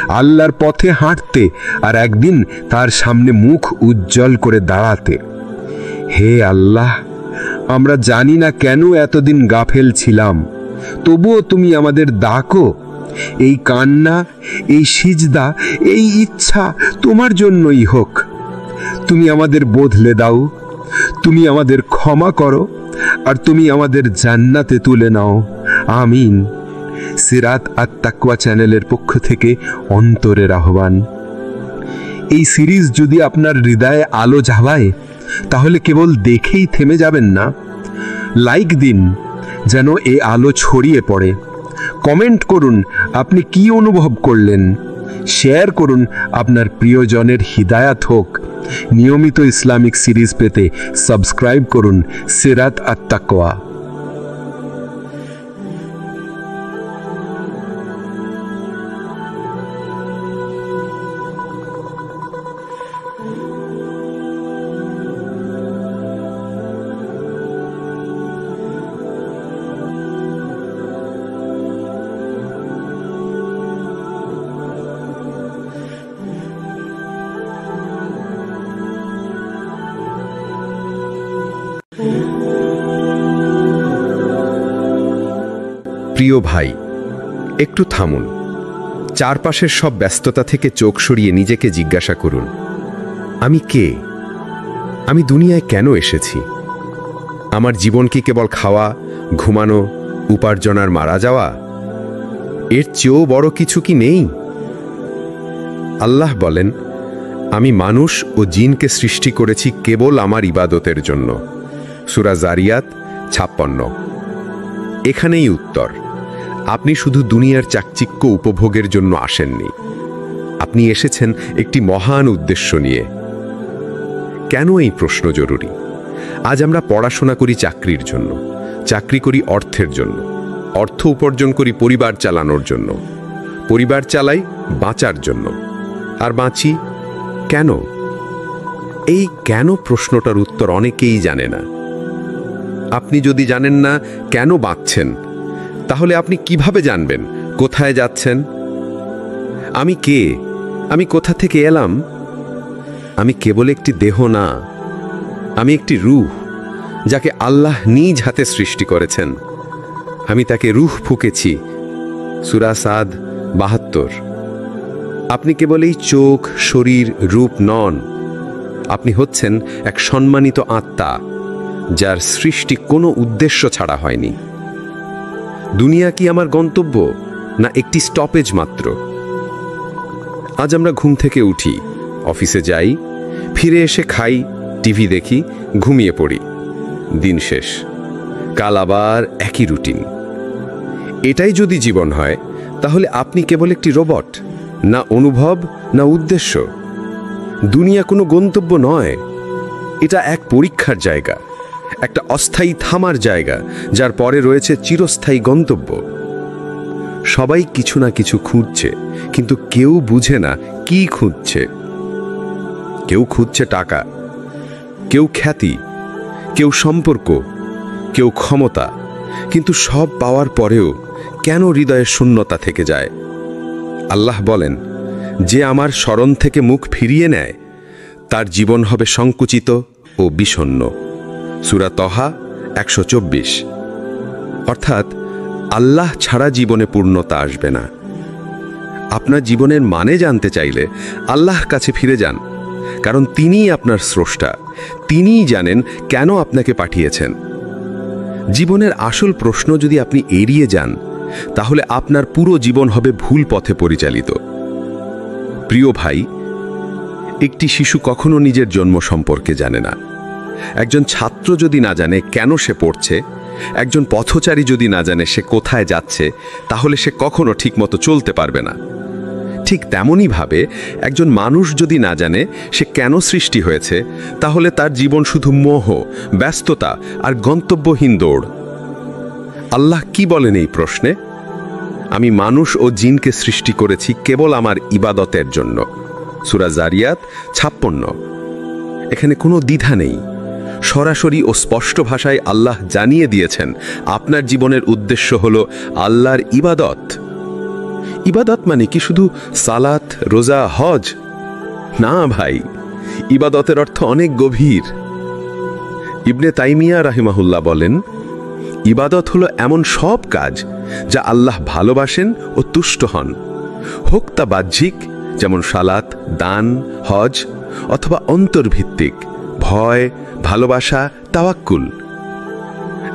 আল্লাহর পথে হাঁটতে, আর একদিন তার সামনে মুখ উজ্জ্বল করে দাঁড়াতে। হে আল্লাহ, আমরা জানি না কেন এতদিন গাফেল ছিলাম, তবুও তুমি আমাদের ডাকো। এই কান্না, এই সিজদা, এই ইচ্ছা তোমার জন্যই হোক। তুমি আমাদের বদলে দাও, তুমি আমাদের ক্ষমা করো, আর তুমি আমাদের জান্নাতে তুলে নাও। আমিন। সিরাত আত-তাকওয়া চ্যানেলের পক্ষ থেকে অন্তরের আহ্বান। এই সিরিজ যদি আপনার হৃদয়ে আলো জ্বালায়, তাহলে কেবল দেখেই থেমে যাবেন না। লাইক দিন যেন এই আলো ছড়িয়ে পড়ে। কমেন্ট করুন আপনি কি অনুভব করলেন। শেয়ার করুন আপনার প্রিয়জনের হিদায়াত হোক। নিয়মিত ইসলামিক সিরিজ পেতে সাবস্ক্রাইব করুন সিরাত আত-তাকওয়া। প্রিয় ভাই, একটু থামুন। চারপাশের সব ব্যস্ততা থেকে চোখ সরিয়ে নিজেকে জিজ্ঞাসা করুন, আমি কে? আমি দুনিয়ায় কেন এসেছি? আমার জীবন কি কেবল খাওয়া, ঘুমানো, উপার্জন আর মারা যাওয়া? এর চেয়েও বড় কিছু কি নেই? আল্লাহ বলেন, আমি মানুষ ও জিনকে সৃষ্টি করেছি কেবল আমার ইবাদতের জন্য। সূরা জারিয়াত 56। এখানেই উত্তর। আপনি শুধু দুনিয়ার চাকচিক্য উপভোগের জন্য আসেননি, আপনি এসেছেন একটি মহান উদ্দেশ্য নিয়ে। কেন এই প্রশ্ন জরুরি? আজ আমরা পড়াশোনা করি চাকরির জন্য, চাকরি করি অর্থের জন্য, অর্থ উপার্জন করি পরিবার চালানোর জন্য, পরিবার চালাই বাঁচার জন্য, আর বাঁচি কেন? এই কেন প্রশ্নটার উত্তর অনেকেই জানে না। আপনি যদি জানেন না কেন বাঁচছেন, তাহলে আপনি কিভাবে জানবেন কোথায় যাচ্ছেন? আমি কে? আমি কোথা থেকে এলাম? আমি কেবল একটি দেহ না, আমি একটি রূহ, যাকে আল্লাহ নিজ হাতে সৃষ্টি করেছেন। আমি তাকে রূহ ফুঁকেছি। সূরা সাদ 72। আপনি কেবল এই চোখ, শরীর, রূপ নন, আপনি হচ্ছেন এক সম্মানিত আত্মা, যার সৃষ্টি কোনো উদ্দেশ্য ছাড়া হয়নি। দুনিয়া কি আমার গন্তব্য, না একটি স্টপেজ মাত্র? আজ আমরা ঘুম থেকে উঠি, অফিসে যাই, ফিরে এসে খাই, টিভি দেখি, ঘুমিয়ে পড়ি। দিন শেষ, কাল আবার একই রুটিন। এটাই যদি জীবন হয়, তাহলে আপনি কেবল একটি রোবট, না অনুভব না উদ্দেশ্য। দুনিয়া কোনো গন্তব্য নয়, এটা এক পরীক্ষার জায়গা, একটা অস্থায়ী থামার জায়গা, যার পরে রয়েছে চিরস্থায়ী গন্তব্য। সবাই কিছু না কিছু খুঁজছে, কিন্তু কেউ বুঝে না কি খুঁজছে। কেউ খুঁজছে টাকা, কেউ খ্যাতি, কেউ সম্পর্ক, কেউ ক্ষমতা, কিন্তু সব পাওয়ার পরেও কেন হৃদয়ের শূন্যতা থেকে যায়? আল্লাহ বলেন, যে আমার স্মরণ থেকে মুখ ফিরিয়ে নেয় তার জীবন হবে সংকুচিত ও বিষণ্ণ। সূরা তহা 124। অর্থাৎ আল্লাহ ছাড়া জীবনে পূর্ণতা আসবে না। আপনার জীবনের মানে জানতে চাইলে আল্লাহর কাছে ফিরে যান, কারণ তিনিই আপনার স্রষ্টা, তিনিই জানেন কেন আপনাকে পাঠিয়েছেন। জীবনের আসল প্রশ্ন যদি আপনি এড়িয়ে যান, তাহলে আপনার পুরো জীবন হবে ভুল পথে পরিচালিত। প্রিয় ভাই, একটি শিশু কখনো নিজের জন্ম সম্পর্কে জানে না। একজন ছাত্র যদি না জানে কেন সে পড়ছে, একজন পথচারী যদি না জানে সে কোথায় যাচ্ছে, তাহলে সে কখনো ঠিকমতো চলতে পারবে না। ঠিক তেমনইভাবে একজন মানুষ যদি না জানে সে কেন সৃষ্টি হয়েছে, তাহলে তার জীবন শুধু মোহ, ব্যস্ততা আর গন্তব্যহীন দৌড়। আল্লাহ কি বলেন এই প্রশ্নে? আমি মানুষ ও জিনকে সৃষ্টি করেছি কেবল আমার ইবাদতের জন্য। সূরা জারিয়াত 56। এখানে কোনো দ্বিধা নেই, সরাসরি ও স্পষ্ট ভাষায় আল্লাহ জানিয়ে দিয়েছেন আপনার জীবনের উদ্দেশ্য হল আল্লাহর ইবাদত। ইবাদত মানে কি শুধু সালাত, রোজা, হজ? না ভাই, ইবাদতের অর্থ অনেক গভীর। ইবনে তাইমিয়া রাহিমাহুল্লাহ বলেন, ইবাদত হলো এমন সব কাজ যা আল্লাহ ভালোবাসেন ও তুষ্ট হন, হোক তা বাহ্যিক যেমন সালাত, দান, হজ, অথবা অন্তর্ভিত্তিক ভয়, ভালোবাসা, তাওয়াক্কুল।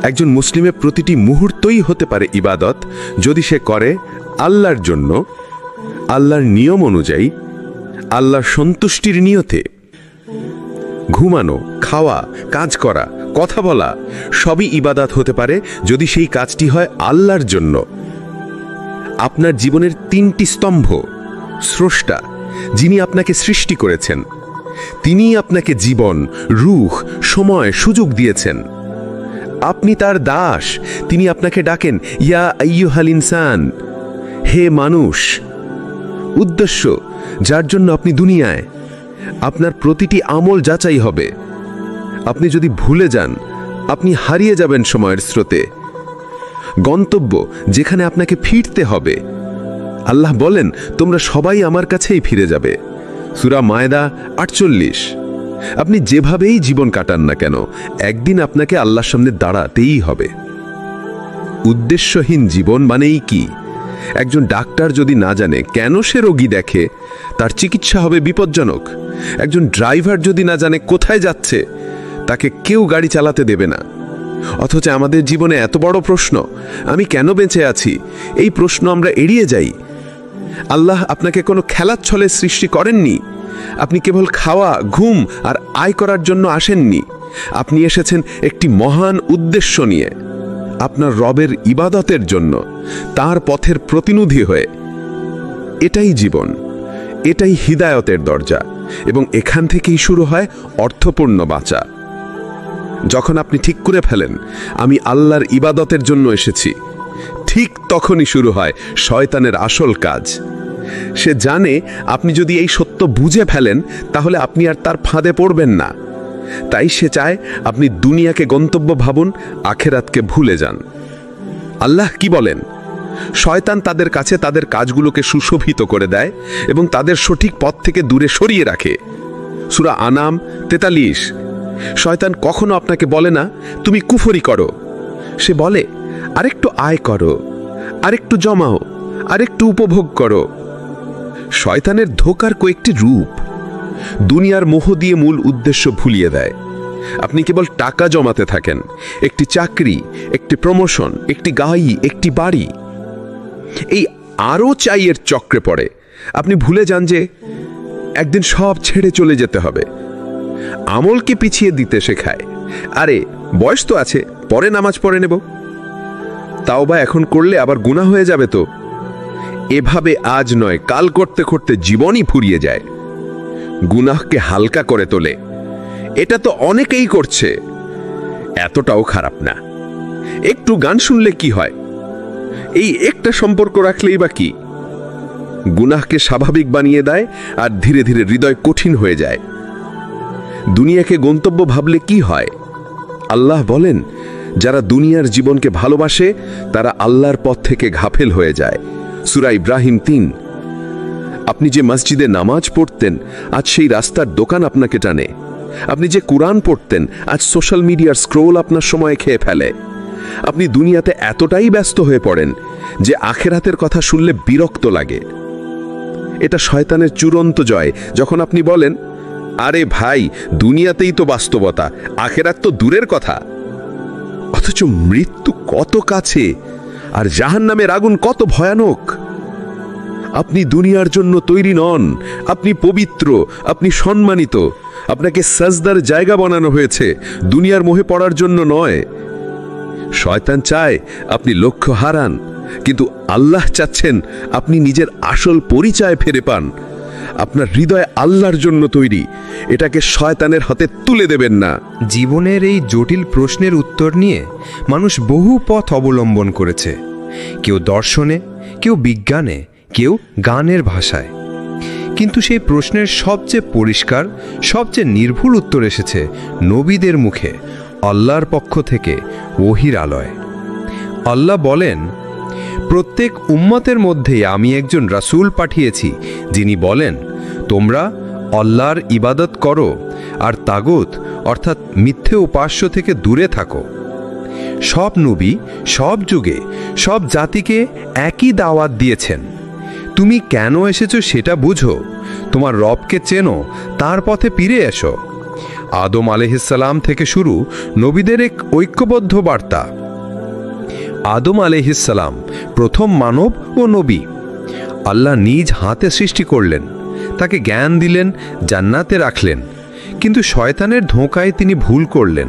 একজন মুসলিমের প্রতিটি মুহূর্তই হতে পারে ইবাদত, যদি সে করে আল্লাহর জন্য, আল্লাহর নিয়ম অনুযায়ী, আল্লাহর সন্তুষ্টির নিয়তে। ঘুমানো, খাওয়া, কাজ করা, কথা বলা সবই ইবাদত হতে পারে যদি সেই কাজটি হয় আল্লাহর জন্য। আপনার জীবনের তিনটি স্তম্ভ: স্রষ্টা, যিনি আপনাকে সৃষ্টি করেছেন, তিনিই আপনাকে জীবন, রূহ, সময়, সুযোগ দিয়েছেন। আপনি তার দাস, তিনি আপনাকে ডাকেন, ইয়া আইয়ুহাল ইনসান, হে মানুষ। উদ্দেশ্য, যার জন্য আপনি দুনিয়ায়। আপনার প্রতিটি আমল যাচাই হবে। আপনি যদি ভুলে যান, আপনি হারিয়ে যাবেন সময়ের স্রোতে। গন্তব্য, যেখানে আপনাকে ফিরতে হবে। আল্লাহ বলেন, তোমরা সবাই আমার কাছেই ফিরে যাবে। সূরা মায়দা 48। আপনি যেভাবেই জীবন কাটান না কেন, একদিন আপনাকে আল্লাহর সামনে দাঁড়াতেই হবে। উদ্দেশ্যহীন জীবন মানেই কি? একজন ডাক্তার যদি না জানে কেন সে রোগী দেখে, তার চিকিৎসা হবে বিপজ্জনক। একজন ড্রাইভার যদি না জানে কোথায় যাচ্ছে, তাকে কেউ গাড়ি চালাতে দেবে না। অথচ আমাদের জীবনে এত বড় প্রশ্ন, আমি কেন বেঁচে আছি, এই প্রশ্ন আমরা এড়িয়ে যাই। আল্লাহ আপনাকে কোনো খেলার ছলে সৃষ্টি করেননি। আপনি কেবল খাওয়া, ঘুম আর আয় করার জন্য আসেননি। আপনি এসেছেন একটি মহান উদ্দেশ্য নিয়ে, আপনার রবের ইবাদতের জন্য, তার পথের প্রতিনিধি হয়ে। এটাই জীবন, এটাই হিদায়তের দরজা, এবং এখান থেকেই শুরু হয় অর্থপূর্ণ বাঁচা। যখন আপনি ঠিক করে ফেলেন আমি আল্লাহর ইবাদতের জন্য এসেছি, ঠিক তখনই শুরু হয় শয়তানের আসল কাজ। সে জানে আপনি যদি এই সত্য বুঝে ফেলেন, তাহলে আপনি আর তার ফাঁদে পড়বেন না। তাই সে চায় আপনি দুনিয়াকে গন্তব্য ভাবুন, আখেরাতকে ভুলে যান। আল্লাহ কি বলেন? শয়তান তাদের কাছে তাদের কাজগুলোকে সুশোভিত করে দেয় এবং তাদের সঠিক পথ থেকে দূরে সরিয়ে রাখে। সূরা আনাম 43। শয়তান কখনো আপনাকে বলে না তুমি কুফরি করো। সে বলে আরেকটু আয় করো, আরেকটু জমাও, আরেকটু উপভোগ করো। শয়তানের ধোঁকার কয়েকটি রূপ। দুনিয়ার মোহ দিয়ে মূল উদ্দেশ্য ভুলিয়ে দেয়। আপনি কেবল টাকা জমাতে থাকেন, একটি চাকরি, একটি প্রমোশন, একটি গাড়ি, একটি বাড়ি। এই আরও চাইয়ের চক্রে পড়ে আপনি ভুলে যান যে একদিন সব ছেড়ে চলে যেতে হবে। আমলকে পিছিয়ে দিতে শেখায়, আরে বয়স তো আছে, পরে নামাজ পড়ে নেব। তাওবা এখন করলে আবার গুনাহ হয়ে যাবে তো। এভাবে আজ নয় কাল করতে করতে জীবনই ফুরিয়ে যায়। গুনাহকে হালকা করে তোলে। এটা তো অনেকেই করছে, এতটাও খারাপ না। একটু গান শুনলে কি হয়? এই একটা সম্পর্ক রাখলেই বা কি? গুনাহকে স্বাভাবিক বানিয়ে দেয় আর ধীরে ধীরে হৃদয় কঠিন হয়ে যায়। দুনিয়াকে গন্তব্য ভাবলে কি হয়? আল্লাহ বলেন, যারা দুনিয়ার জীবনকে ভালোবাসে তারা আল্লাহর পথ থেকে গাফেল হয়ে যায়। সূরা ইব্রাহিম ৩। আপনি যে মসজিদে নামাজ পড়তেন, আজ সেই রাস্তার দোকান আপনাকে টানে। আপনি যে কুরআন পড়তেন, আজ সোশ্যাল মিডিয়ার স্ক্রোল আপনার সময় খেয়ে ফেলে। আপনি দুনিয়াতে এতটাই ব্যস্ত হয়ে পড়েন যে আখেরাতের কথা শুনলে বিরক্ত লাগে। এটা শয়তানের চূড়ান্ত জয় যখন আপনি বলেন, আরে ভাই, দুনিয়াতেই তো বাস্তবতা, আখেরাত তো দূরের কথা। অথচ মৃত্যু কত কাছে আর জাহান্নামের আগুন কত ভয়ানক। আপনি দুনিয়ার জন্য তৈরি নন, আপনি পবিত্র, আপনি সম্মানিত। আপনাকে সাজদার জায়গা বানানো হয়েছে, দুনিয়ার মোহে পড়ার জন্য নয়। শয়তান চায় আপনি লক্ষ্য হারান, কিন্তু আল্লাহ চাচ্ছেন আপনি নিজের আসল পরিচয় ফিরে পান। আপনার হৃদয় আল্লাহর জন্য তৈরি, এটাকে শয়তানের হাতে তুলে দেবেন না। জীবনের এই জটিল প্রশ্নের উত্তর নিয়ে মানুষ বহু পথ অবলম্বন করেছে। কেউ দর্শনে, কেউ বিজ্ঞানে, কেউ গানের ভাষায়। কিন্তু সেই প্রশ্নের সবচেয়ে পরিষ্কার, সবচেয়ে নির্ভুল উত্তর এসেছে নবীদের মুখে, আল্লাহর পক্ষ থেকে ওহির আলোয়। আল্লাহ বলেন, প্রত্যেক উম্মতের মধ্যেই আমি একজন রাসূল পাঠিয়েছি, যিনি বলেন, তোমরা আল্লাহর ইবাদত করো আর তাগুত অর্থাৎ মিথ্যে উপাস্য থেকে দূরে থাকো। সব নবী সব যুগে সব জাতিকে একই দাওয়াত দিয়েছেন। তুমি কেন এসেছো সেটা বুঝো, তোমার রবকে চেনো, তার পথে ফিরে এসো। আদম আলাইহিসসালাম থেকে শুরু নবীদের এক ঐক্যবদ্ধ বার্তা। আদম আলাইহিসসালাম প্রথম মানব ও নবী। আল্লাহ নিজ হাতে সৃষ্টি করলেন, তাকে জ্ঞান দিলেন, জান্নাতে রাখলেন। কিন্তু শয়তানের ধোঁকায় তিনি ভুল করলেন।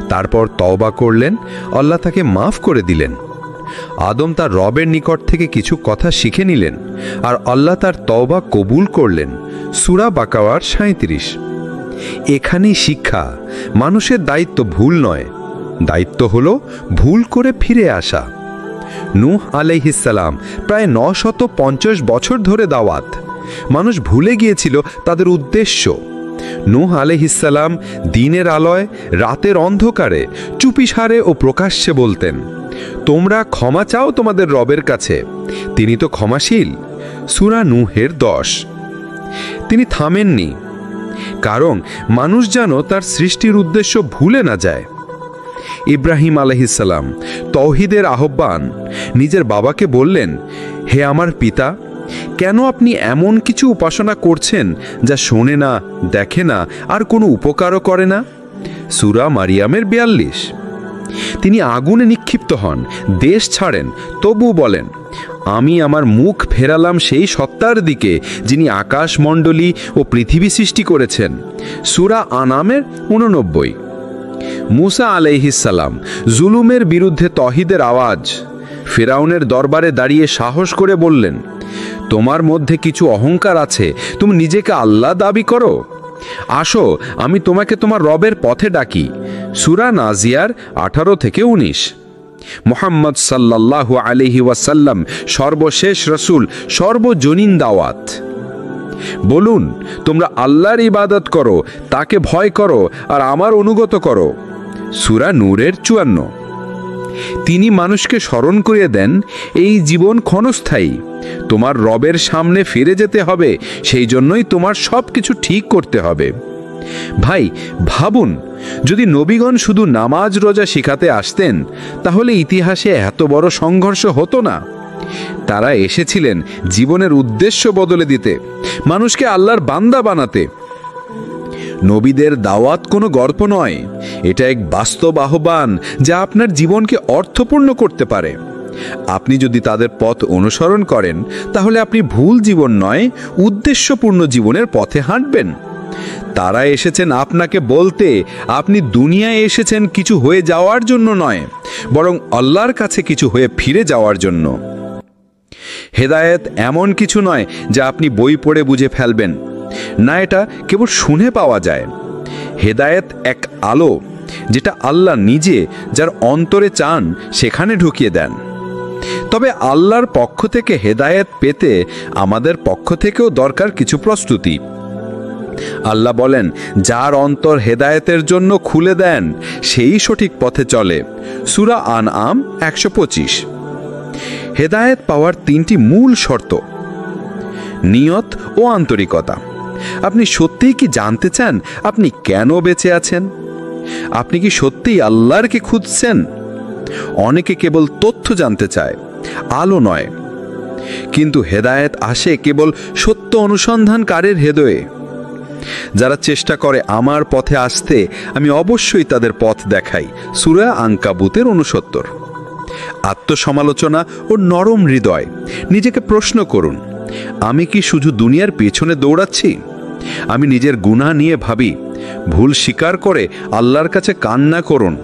তারপর তওবা করলেন, আল্লাহ তাকে মাফ করে দিলেন। আদম তার রবের নিকট থেকে কিছু কথা শিখে নিলেন, আর আল্লাহ তার তওবা কবুল করলেন। সূরা বাকারার ৩৭। এখানেই শিক্ষা, মানুষের দায়িত্ব ভুল নয়, দায়িত্ব হলো ভুল করে ফিরে আসা। নূহ আলাইহিসসালাম প্রায় ৯৫০ বছর ধরে দাওয়াত। মানুষ ভুলে গিয়েছিল তাদের উদ্দেশ্য। নূহ আলাইহিসসালাম দিনের আলোয়, রাতের অন্ধকারে, চুপিসারে ও প্রকাশ্যে বলতেন, তোমরা ক্ষমা চাও তোমাদের রবের কাছে, তিনি তো ক্ষমাশীল। সূরা নূহের ১০। তিনি থামেননি, কারণ মানুষ যেন তার সৃষ্টির উদ্দেশ্য ভুলে না যায়। ইব্রাহিম আলাইহিসসালাম তাওহীদের আহ্বান, নিজের বাবাকে বললেন, হে আমার পিতা, কেন আপনি এমন কিছু উপাসনা করছেন যা শোনে না, দেখে না, আর কোনো উপকারও করে না? সূরা মারিয়ামের ৪২। তিনি আগুনে নিক্ষিপ্ত হন, দেশ ছাড়েন, তবু বলেন, আমি আমার মুখ ফেরালাম সেই সত্তার দিকে যিনি আকাশমণ্ডলী ও পৃথিবী সৃষ্টি করেছেন। সূরা আনামের ৮৯। মূসা আলাইহিসসালাম জুলুমের বিরুদ্ধে তাওহীদের আওয়াজ। ফিরআউনের দরবারে দাঁড়িয়ে সাহস করে বললেন, তোমার মধ্যে কিছু অহংকার আছে, তুমি নিজেকে আল্লাহ দাবি করো। আসো, আমি তোমাকে তোমার রবের পথে ডাকি। সূরা নাজিয়ার ১৮ থেকে ১৯। মুহাম্মদ সাল্লাল্লাহু আলাইহি ওয়াসাল্লাম সর্বশেষ রাসূল, সর্বজনীন দাওয়াত। বলুন, তোমরা আল্লাহর ইবাদত করো, তাকে ভয় করো আর আমার অনুগত করো। সূরা নূরের ৫৪। তিনি মানুষকে স্মরণ করিয়ে দেন, এই জীবন ক্ষণস্থায়ী, তোমার রবের সামনে ফিরে যেতে হবে, সেই জন্যই তোমার সব কিছু ঠিক করতে হবে। ভাই, ভাবুন, যদি নবীগণ শুধু নামাজ রোজা শিখাতে আসতেন, তাহলে ইতিহাসে এত বড় সংঘর্ষ হতো না। তারা এসেছিলেন জীবনের উদ্দেশ্য বদলে দিতে, মানুষকে আল্লাহর বান্দা বানাতে। নবীদের দাওয়াত কোনো গল্প নয়, এটা এক বাস্তব আহ্বান যা আপনার জীবনকে অর্থপূর্ণ করতে পারে। আপনি যদি তাদের পথ অনুসরণ করেন, তাহলে আপনি ভুল জীবন নয়, উদ্দেশ্যপূর্ণ জীবনের পথে হাঁটবেন। তারা এসেছেন আপনাকে বলতে আপনি দুনিয়ায় এসেছেন কিছু হয়ে যাওয়ার জন্য নয়, বরং আল্লাহর কাছে কিছু হয়ে ফিরে যাওয়ার জন্য। হেদায়েত এমন কিছু নয় যা আপনি বই পড়ে বুঝে ফেলবেন, না, এটা কেবল শুনে পাওয়া যায়। হেদায়েত এক আলো যেটা আল্লাহ নিজে যার অন্তরে চান সেখানে ঢুকিয়ে দেন। তবে আল্লাহর পক্ষ থেকে হেদায়েত পেতে আমাদের পক্ষ থেকেও দরকার কিছু প্রস্তুতি। আল্লাহ বলেন, যার অন্তর হেদায়েতের জন্য খুলে দেন সেই সঠিক পথে চলে। সূরা আনআম 125। হেদায়েত পাওয়ার 3টি মূল শর্ত: নিয়ত ও আন্তরিকতা। আপনি সত্যিই কি জানতে চান আপনি কেন বেঁচে আছেন? আপনি কি সত্যিই আল্লাহরকে খুঁজছেন? অনেকে কেবল তথ্য জানতে চায়, আলো নয়। কিন্তু হেদায়েত আসে কেবল সত্য অনুসন্ধানকারীর হৃদয়ে। যারা চেষ্টা করে আমার পথে আসতে, আমি অবশ্যই তাদের পথ দেখাই। সূরা আনকাবুতের 69। আত্মসমালোচনা ও নরম হৃদয়। নিজেকে প্রশ্ন করুন, আমি কি শুধু দুনিয়ার পেছনে দৌড়াচ্ছি? আমি নিজের গুনাহ নিয়ে ভাবি। ভুল স্বীকার করে আল্লাহর কাছে কান্না করুন।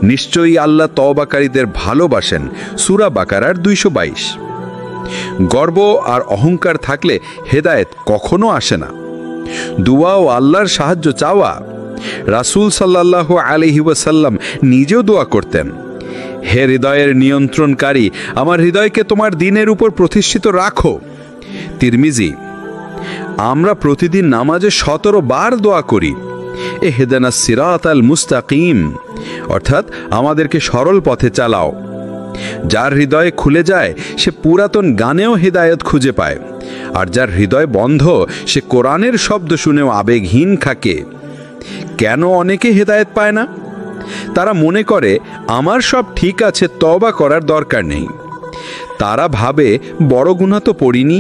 নিশ্চয়ই আল্লাহ তওবাকারীদের ভালোবাসেন। সূরা বাকারার 222। গর্ব আর অহংকার থাকলে হেদায়েত কখনো আসে না। দুয়া ও আল্লাহর সাহায্য চাওয়া। রাসূল সাল্লাল্লাহু আলাইহি ওয়াসাল্লাম নিজেও দোয়া করতেন, হে হৃদয়ের নিয়ন্ত্রণকারী, আমার হৃদয়কে তোমার দ্বীনের উপর প্রতিষ্ঠিত রাখো। তিরমিজি। আমরা প্রতিদিন নামাজে 17 বার দোয়া করি, ইহদিনাস সিরাতাল মুস্তাকিম, অর্থাৎ আমাদেরকে সরল পথে চালাও। যার হৃদয় খুলে যায় সে পুরাতন গানেও হেদায়েত খুঁজে পায়, আর যার হৃদয় বন্ধ সে কোরআনের শব্দ শুনেও আবেগহীন থাকে। কেন অনেকে হেদায়েত পায় না? তারা মনে করে আমার সব ঠিক আছে, তওবা করার দরকার নেই। তারা ভাবে বড় গুনাহ তো পড়িনি।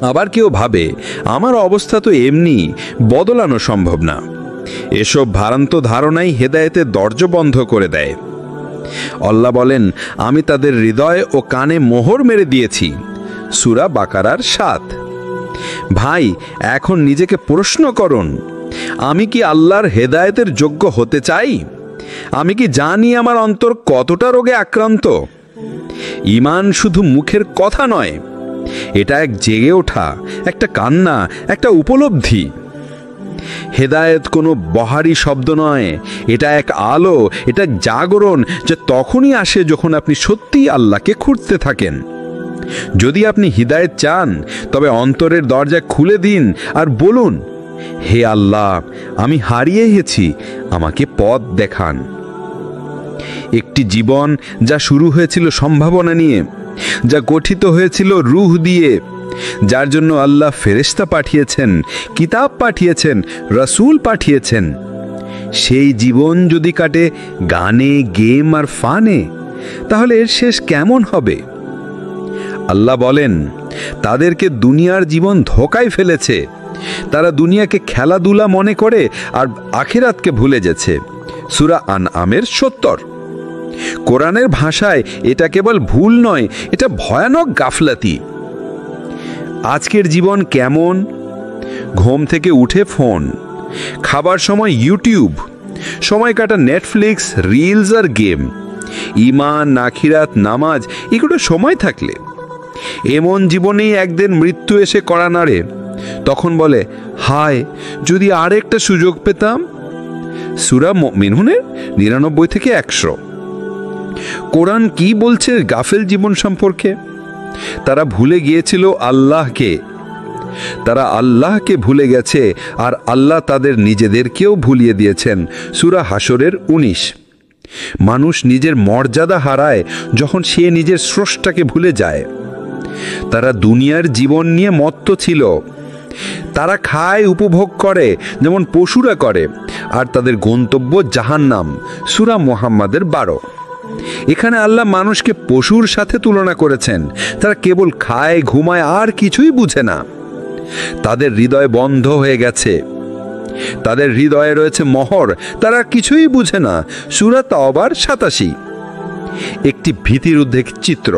আবার কেউ ভাবে আমার অবস্থা তো এমনি, বদলানো সম্ভব না। এসব ভ্রান্ত ধারণাই হেদায়েতের দরজা বন্ধ করে দেয়। আল্লাহ বলেন, আমি তাদের হৃদয় ও কানে মোহর মেরে দিয়েছি। সূরা বাকারার 7। ভাই, এখন নিজেকে প্রশ্ন করুন, আমি কি আল্লাহর হেদায়েতের যোগ্য হতে চাই? আমি কি জানি আমার অন্তর কতটা রোগে আক্রান্ত? ঈমান শুধু মুখের কথা নয়, এটা এক জেগে ওঠা, একটা কান্না, একটা উপলব্ধি। হেদায়েত কোনো বহারি শব্দ নয়, এটা এক আলো, এটা জাগরণ, যে তখনই আসে যখন আপনি সত্যিই আল্লাহকে খুঁজতে থাকেন। যদি আপনি হিদায়েত চান তবে অন্তরের দরজা খুলে দিন আর বলুন, হে আল্লাহ, আমি হারিয়ে গেছি, আমাকে পথ দেখান। একটি জীবন যা শুরু হয়েছিল সম্ভাবনা নিয়ে, যা গঠিত হয়েছিল রূহ দিয়ে, যার জন্য আল্লাহ ফেরেশতা পাঠিয়েছেন, কিতাব পাঠিয়েছেন, রাসূল পাঠিয়েছেন, সেই জীবন যদি কাটে গানে, গেম আর ফানে, তাহলে এর শেষ কেমন হবে? আল্লাহ বলেন, তাদেরকে দুনিয়ার জীবন ধোঁকায় ফেলেছে। তারা দুনিয়াকে খেলাধুলা মনে করে আর আখিরাতকে ভুলে গেছে। সূরা আনআমের 70। কোরআনের ভাষায় এটা কেবল ভুল নয়, এটা ভয়ানক গাফলাতি। আজকের জীবন কেমন? ঘুম থেকে উঠে ফোন, খাবার সময় ইউটিউব, সময় কাটা নেটফ্লিক্স, রিলস আর গেম। ঈমান, আখিরাত, নামাজ এগুলো সময় থাকলে। এমন জীবনেই একদিন মৃত্যু এসে কড়া নাড়ে, তখন বলে, হায় যদি আরেকটা সুযোগ পেতাম। সূরা মুমিনুনের 99 থেকে 100। কোরআন কি বলছে গাফেল জীবন সম্পর্কে? তারা ভুলে গিয়েছিল আল্লাহকে। তারা আল্লাহকে ভুলে গেছে আর আল্লাহ তাদের নিজেদেরকেও ভুলিয়ে দিয়েছেন। সূরা হাশরের 19। মানুষ নিজের মর্যাদা হারায় যখন সে নিজের স্রষ্টাকে ভুলে যায়। তারা দুনিয়ার জীবন নিয়ে মত্ত ছিল। তারা খায়, উপভোগ করে যেমন পশুরা করে, আর তাদের গন্তব্য জাহান্নাম। সূরা মুহাম্মাদের 12। এখানে আল্লাহ মানুষকে পশুর সাথে তুলনা করেছেন। তারা কেবল খায়, ঘুমায়, আর কিছুই বুঝে না। তাদের হৃদয় বন্ধ হয়ে গেছে, তাদের হৃদয়ে রয়েছে মোহর, তারা কিছুই বুঝে না। সূরা তাওবার 87। একটি ভীতির উদ্বেগ চিত্র।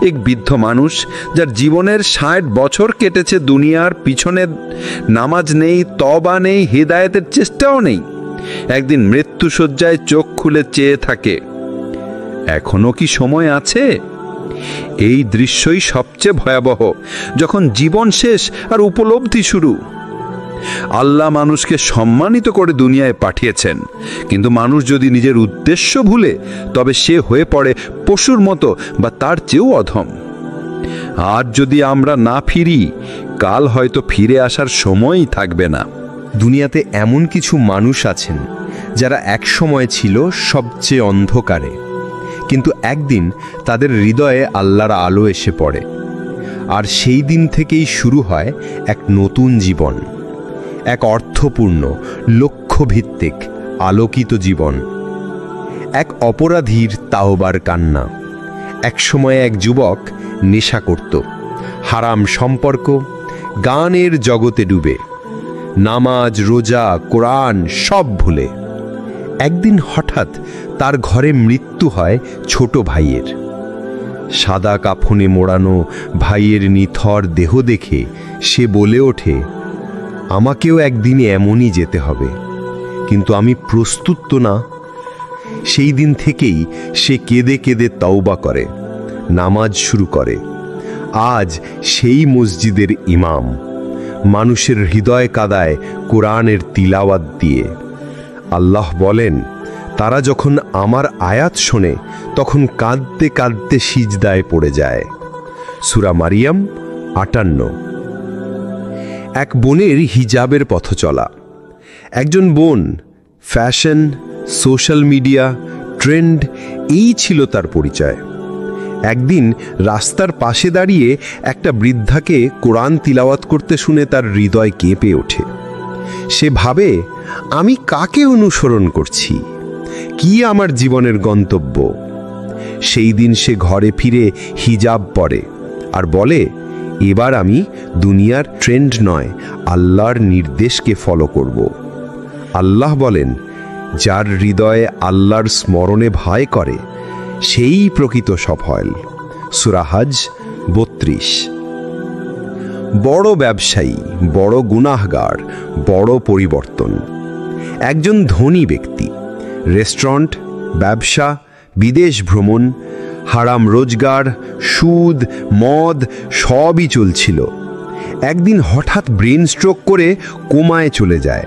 এক বৃদ্ধ মানুষ যার জীবনের 60 বছর কেটেছে দুনিয়ার পিছনে, নামাজ নেই, তওবা নেই, হিদায়াতের চেষ্টাও নেই, একদিন মৃত্যুশয্যায় চোখ খুলে চেয়ে থাকে, এখনো কি সময় আছে? এই দৃশ্যই সবচেয়ে ভয়াবহ, যখন জীবন শেষ আর উপলব্ধি শুরু। আল্লাহ মানুষকে সম্মানিত করে দুনিয়ায় পাঠিয়েছেন, কিন্তু মানুষ যদি নিজের উদ্দেশ্য ভুলে, তবে সে হয়ে পড়ে পশুর মতো বা তার চেয়েও অধম। আর যদি আমরা না ফিরি, কাল হয়তো ফিরে আসার সময়ই থাকবে না। দুনিয়াতে এমন কিছু মানুষ আছেন যারা একসময় ছিল সবচেয়ে অন্ধকারে, কিন্তু একদিন তাদের হৃদয়ে আল্লাহর আলো এসে পড়ে, আর সেই দিন থেকেই শুরু হয় এক নতুন জীবন, এক অর্থপূর্ণ, লক্ষ্যভিত্তিক, আলোকিত জীবন। এক অপরাধীর তাওবার কান্না। একসময় এক যুবক নেশা করত, হারাম সম্পর্ক, গানের জগতে ডুবে, নামাজ, রোজা, কোরআন সব ভুলে। একদিন হঠাৎ তার ঘরে মৃত্যু হয় ছোট ভাইয়ের। সাদা কাফনে মোড়ানো ভাইয়ের নিথর দেহ দেখে সে বলে ওঠে, আমাকেও একদিন এমনই যেতে হবে, কিন্তু আমি প্রস্তুত তো না। সেই দিন থেকেই সে কেঁদে কেঁদে তওবা করে, নামাজ শুরু করে। আজ সেই মসজিদের ইমাম, মানুষের হৃদয় কাদায় কোরআনের তিলাওয়াত দিয়ে। আল্লাহ বলেন, তারা যখন আমার আয়াত শোনে তখন কাঁদতে কাঁদতে সিজদায় পড়ে যায়। সূরা মারিয়াম 58। এক বোনের হিজাবের পথ চলা। একজন বোন, ফ্যাশন, সোশ্যাল মিডিয়া, ট্রেন্ড, এই ছিল তার পরিচয়। একদিন রাস্তার পাশে দাঁড়িয়ে একটা বৃদ্ধাকে কোরআন তিলাওয়াত করতে শুনে তার হৃদয় কেঁপে ওঠে। সে ভাবে, আমি কাকে অনুসরণ করছি? কি আমার জীবনের গন্তব্য? সেই দিন সে ঘরে ফিরে হিজাব পরে আর বলে, এবার আমি দুনিয়ার ট্রেন্ড নয়, আল্লাহর নির্দেশকে ফলো করব। আল্লাহ বলেন, যার হৃদয়ে আল্লাহর স্মরণে ভয় করে সেই প্রকৃত সফল। সূরা হজ 32। বড় ব্যবসায়ী, বড় গুনাহগার, বড় পরিবর্তন। একজন ধনী ব্যক্তি, রেস্টুরেন্ট, ব্যবসা, বিদেশ ভ্রমণ, হারাম রোজগার, সুদ, মদ সবই চলছিল। একদিন হঠাৎ ব্রেন স্ট্রোক করে কোমায় চলে যায়।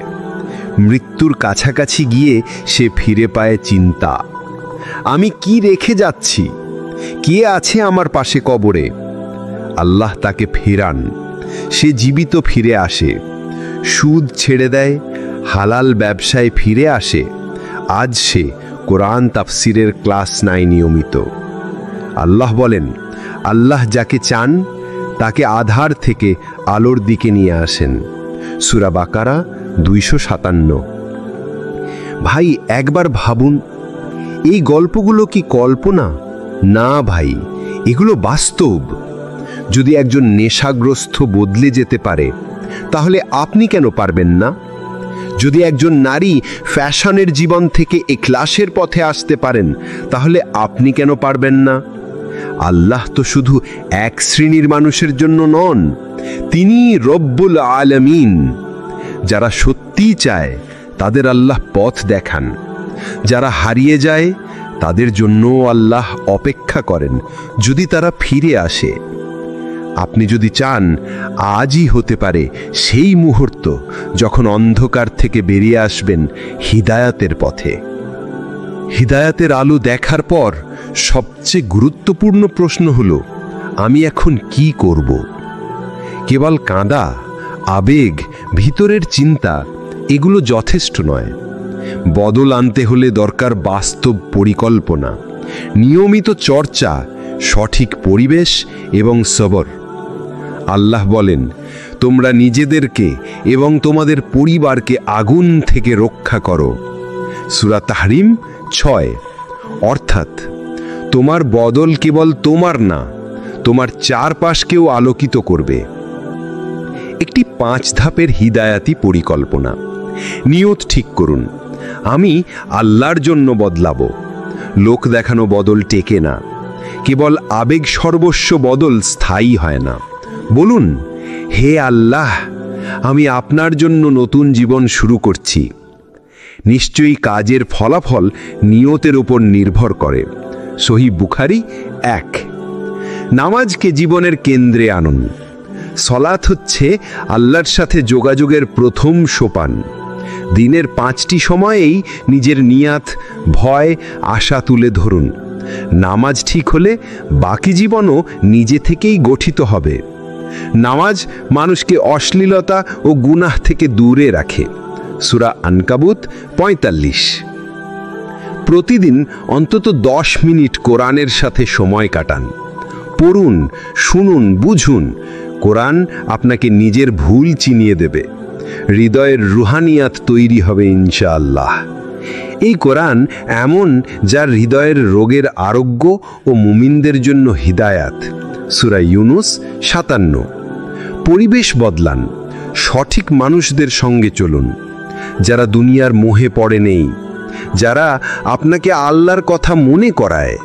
মৃত্যুর কাছাকাছি গিয়ে সে ফিরে পায় চিন্তা, আমি কি রেখে যাচ্ছি? কে আছে আমার পাশে কবরে? আল্লাহ তাকে ফেরান, সে জীবিত ফিরে আসে, সুদ ছেড়ে দেয়, হালাল ব্যবসায় ফিরে আসে। আজ সে কোরআন তাফসিরের ক্লাস নেয় নিয়মিত। আল্লাহ বলেন, আল্লাহ যাকে চান তাকে আধার থেকে আলোর দিকে নিয়ে আসেন। সূরা বাকারা 257। ভাই, একবার ভাবুন, এই গল্পগুলো কি কল্পনা? না ভাই, এগুলো বাস্তব। যদি একজন নেশাগ্রস্ত বদলে যেতে পারে, তাহলে আপনি কেন পারবেন না? যদি একজন নারী ফ্যাশনের জীবন থেকে ইখলাসের পথে আসতে পারেন, তাহলে আপনি কেন পারবেন না? আল্লাহ তো শুধু এক শ্রেণীর মানুষের জন্য নন, তিনি রব্বুল আলামিন। যারা সত্যিই চায় তাদের আল্লাহ পথ দেখান, যারা হারিয়ে যায় তাদের জন্য আল্লাহ অপেক্ষা করেন যদি তারা ফিরে আসে। আপনি যদি চান, আজই হতে পারে সেই মুহূর্ত যখন অন্ধকার থেকে বেরিয়ে আসবেন হিদায়াতের পথে। হিদায়াতের আলো দেখার পর সবচেয়ে গুরুত্বপূর্ণ প্রশ্ন হলো, আমি এখন কি করব? কেবল কাঁদা, আবেগ, ভিতরের চিন্তা এগুলো যথেষ্ট নয়। বদল আনতে হলে দরকার বাস্তব পরিকল্পনা, নিয়মিত চর্চা, সঠিক পরিবেশ এবং সবর। আল্লাহ বলেন, তোমরা নিজেদেরকে এবং তোমাদের পরিবারকে আগুন থেকে রক্ষা করো। সূরা তাহরিম 6। অর্থাৎ তোমার বদল কেবল তোমার না, তোমার চারপাশকেও আলোকিত করবে। একটি 5 ধাপের হিদায়াতি পরিকল্পনা। নিয়ত ঠিক করুন, আমি আল্লাহর জন্য বদলাবো। লোক দেখানো বদল টেকে না। কেবল আবেগ সর্বস্ব বদল স্থায়ী হয় না। বলুন, হে আল্লাহ, আমি আপনার জন্য নতুন জীবন শুরু করছি। নিশ্চয়ই কাজের ফলাফল নিয়তের উপর নির্ভর করে। সহিহ বুখারী 1। নামাজকে জীবনের কেন্দ্রে আনুন। সলাত হচ্ছে আল্লাহর সাথে যোগাযোগের প্রথম সোপান। দিনের 5টি সময়েই নিজের নিয়াত, ভয়, আশা তুলে ধরুন। নামাজ ঠিক হলে বাকি জীবনও নিজে থেকেই গঠিত হবে। নামাজ মানুষকে অশ্লীলতা ও গুনাহ থেকে দূরে রাখে। সূরা আনকাবুত 45। প্রতিদিন অন্তত 10 মিনিট কোরআনের সাথে সময় কাটান। পড়ুন, শুনুন, বুঝুন। কোরআন আপনাকে নিজের ভুল চিনিয়ে দেবে। হৃদয়ের রুহানিয়াত তৈরি হবে ইনশাআল্লাহ। এই কোরআন এমন, যার হৃদয়ের রোগের আরোগ্য ও মুমিনদের জন্য হিদায়াত। সূরা ইউনুস 57। পরিবেশ বদলান, সঠিক মানুষদের সঙ্গে চলুন, যারা দুনিয়ার মোহে পড়ে নেই, যারা আপনাকে আল্লাহর কথা মনে করায়।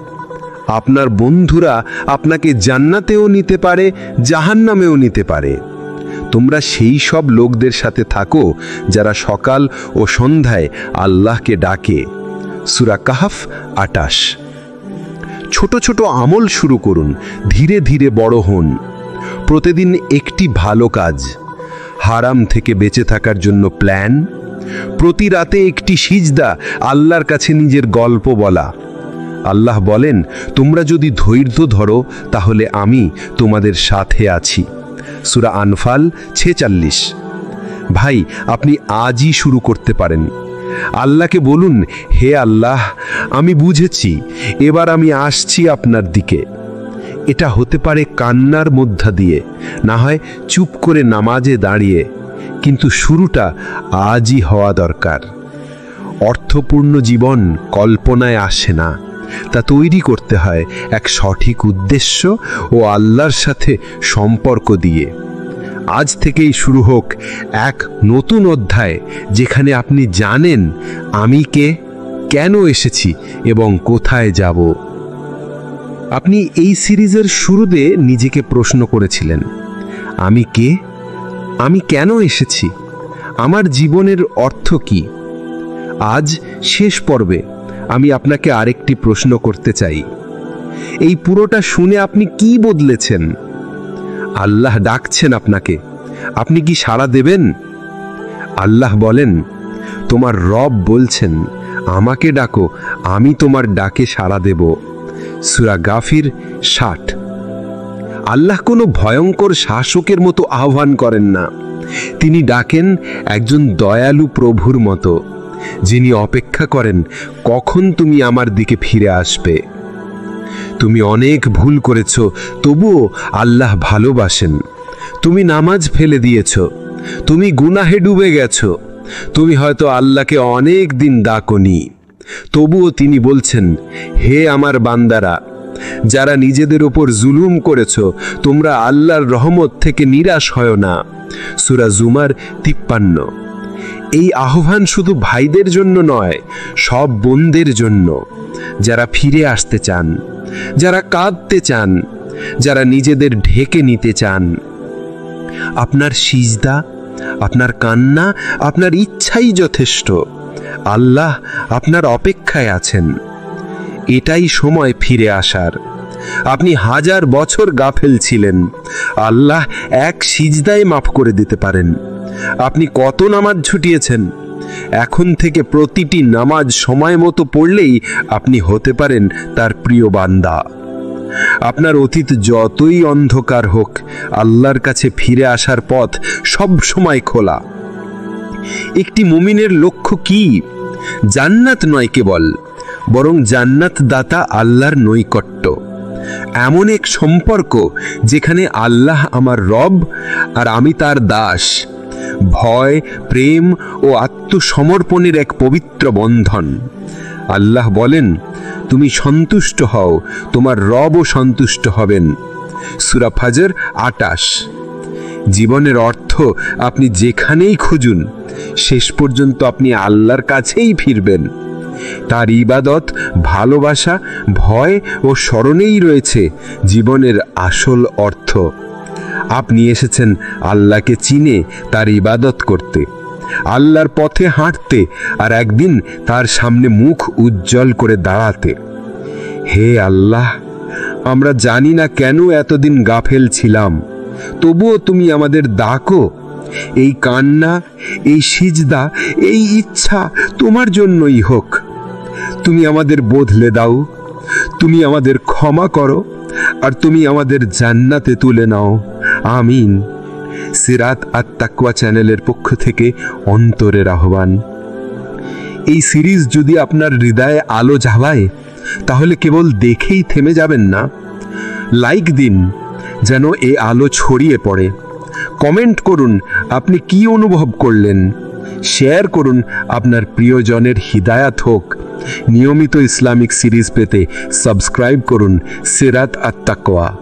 আপনার বন্ধুরা আপনাকে জান্নাতেও নিতে পারে, জাহান্নামেও নিতে পারে। তোমরা সেই সব লোকদের সাথে থাকো যারা সকাল ও সন্ধ্যায় আল্লাহকে ডাকে। সূরা কাহফ 28। ছোট ছোট আমল শুরু করুন, ধীরে ধীরে বড় হন। প্রতিদিন একটি ভালো কাজ, হারাম থেকে বেঁচে থাকার জন্য প্ল্যান, প্রতি রাতে একটি সিজদা, আল্লাহর কাছে নিজের গল্প বলা। আল্লাহ বলেন, তোমরা যদি ধৈর্য ধরো তাহলে আমি তোমাদের সাথে আছি। সূরা আনফাল 46। ভাই, আপনি আজই শুরু করতে পারেন। আল্লাহকে বলুন, হে আল্লাহ, আমি বুঝেছি, এবার আমি আসছি আপনার দিকে। এটা হতে পারে কান্নার মধ্য দিয়ে, না হয় চুপ করে নামাজে দাঁড়িয়ে, কিন্তু শুরুটা আজই হওয়া দরকার। অর্থপূর্ণ জীবন কল্পনায় আসে না, তা তৈরি করতে হয় এক সঠিক উদ্দেশ্য ও আল্লাহর সাথে সম্পর্ক দিয়ে। আজ থেকেই শুরু হোক এক নতুন অধ্যায়, যেখানে আপনি জানেন আমি কে, কেন এসেছি এবং কোথায় যাব। আপনি এই সিরিজের শুরুতে নিজেকে প্রশ্ন করেছিলেন, আমি কে, আমি কেন এসেছি, আমার জীবনের অর্থ কি? আজ শেষ পর্বে আমি আপনাকে আরেকটি প্রশ্ন করতে চাই। এই পুরোটা শুনে আপনি কি বদলেছেন? আল্লাহ ডাকছেন আপনাকে, আপনি কি সাড়া দেবেন? আল্লাহ বলেন, তোমার রব বলছেন, আমাকে ডাকো, আমি তোমার ডাকে সাড়া দেব। সূরা গাফির 60। আল্লাহ কোনো ভয়ঙ্কর শাসকের মতো আহ্বান করেন না। তিনি ডাকেন একজন দয়ালু প্রভুর মতো, যিনি অপেক্ষা করেন কখন তুমি আমার দিকে ফিরে আসবে। তুমি অনেক ভুল করেছ, তবুও আল্লাহ ভালোবাসেন। তুমি নামাজ ফেলে দিয়েছ, তুমি গুনাহে ডুবে গেছ, তুমি হয়তো আল্লাহকে অনেক দিন ডাকনি, তবুও তিনি বলছেন, হে আমার বান্দারা, যারা নিজেদের ওপর জুলুম করেছ, তোমরা আল্লাহর রহমত থেকে নিরাশ হয় না। সূরা জুমার 53। এই আহ্বান শুধু ভাইদের জন্য নয়, সব বোনদের জন্য, যারা ফিরে আসতে চান, যারা কাঁদতে চান, যারা নিজেদের ঢেকে নিতে চান। আপনার সিজদা, আপনার কান্না, আপনার ইচ্ছাই যথেষ্ট। আল্লাহ আপনার অপেক্ষায় আছেন। এটাই সময় ফিরে আসার। আপনি 1000 বছর গাফেল ছিলেন, আল্লাহ এক সিজদায় মাফ করে দিতে পারেন। আপনি কত নামাজ ছুটিয়েছেন? এখন থেকে প্রতিটি নামাজ সময় মতো পড়লেই আপনি হতে পারেন তার প্রিয় বান্দা। আপনার অতীত যতই অন্ধকার হোক, আল্লাহর কাছে ফিরে আসার পথ সব সময় খোলা। একটি মুমিনের লক্ষ্য কি? জান্নাত নয় কেবল, বরং জান্নাত দাতা আল্লাহর নৈকট্য। এমন এক সম্পর্ক যেখানে আল্লাহ আমার রব আর আমি তার দাস। ভয়, প্রেম ও আত্মসমর্পণের এক পবিত্র বন্ধন। আল্লাহ বলেন, তুমি সন্তুষ্ট হও, তোমার রবও সন্তুষ্ট হবেন। সূরা ফাজর 28। জীবনের অর্থ আপনি যেখানেই খুঁজুন, শেষ পর্যন্ত আপনি আল্লাহর কাছেই ফিরবেন। তার ইবাদত, ভালোবাসা, ভয় ও স্মরণেই রয়েছে জীবনের আসল অর্থ। আপনি এসেছেন আল্লাহকে চিনে তার ইবাদত করতে, আল্লাহর পথে হাঁটতে, আর একদিন তার সামনে মুখ উজ্জ্বল করে দাঁড়াতে। হে আল্লাহ, আমরা জানি না কেন এতদিন গাফেল ছিলাম, তবুও তুমি আমাদের ডাকো। এই কান্না, এই সিজদা, এই ইচ্ছা তোমার জন্যই হোক। তুমি আমাদের বদলে দাও, তুমি আমাদের ক্ষমা করো, আর তুমি আমাদের জান্নাতে তুলে নাও। আমিন। সিরাত আত-তাকওয়া চ্যানেলের পক্ষ থেকে অন্তরের আহ্বান। এই সিরিজ যদি আপনার হৃদয়ে আলো জ্বালায়, তাহলে কেবল দেখেই থেমে যাবেন না, লাইক দিন যেন এই আলো ছড়িয়ে পড়ে। কমেন্ট করুন আপনি কি অনুভব করলেন। শেয়ার করুন আপনার প্রিয়জনের হিদায়াত হোক। নিয়মিত ইসলামিক সিরিজ পেতে সাবস্ক্রাইব করুন সিরাত আত-তাকওয়া।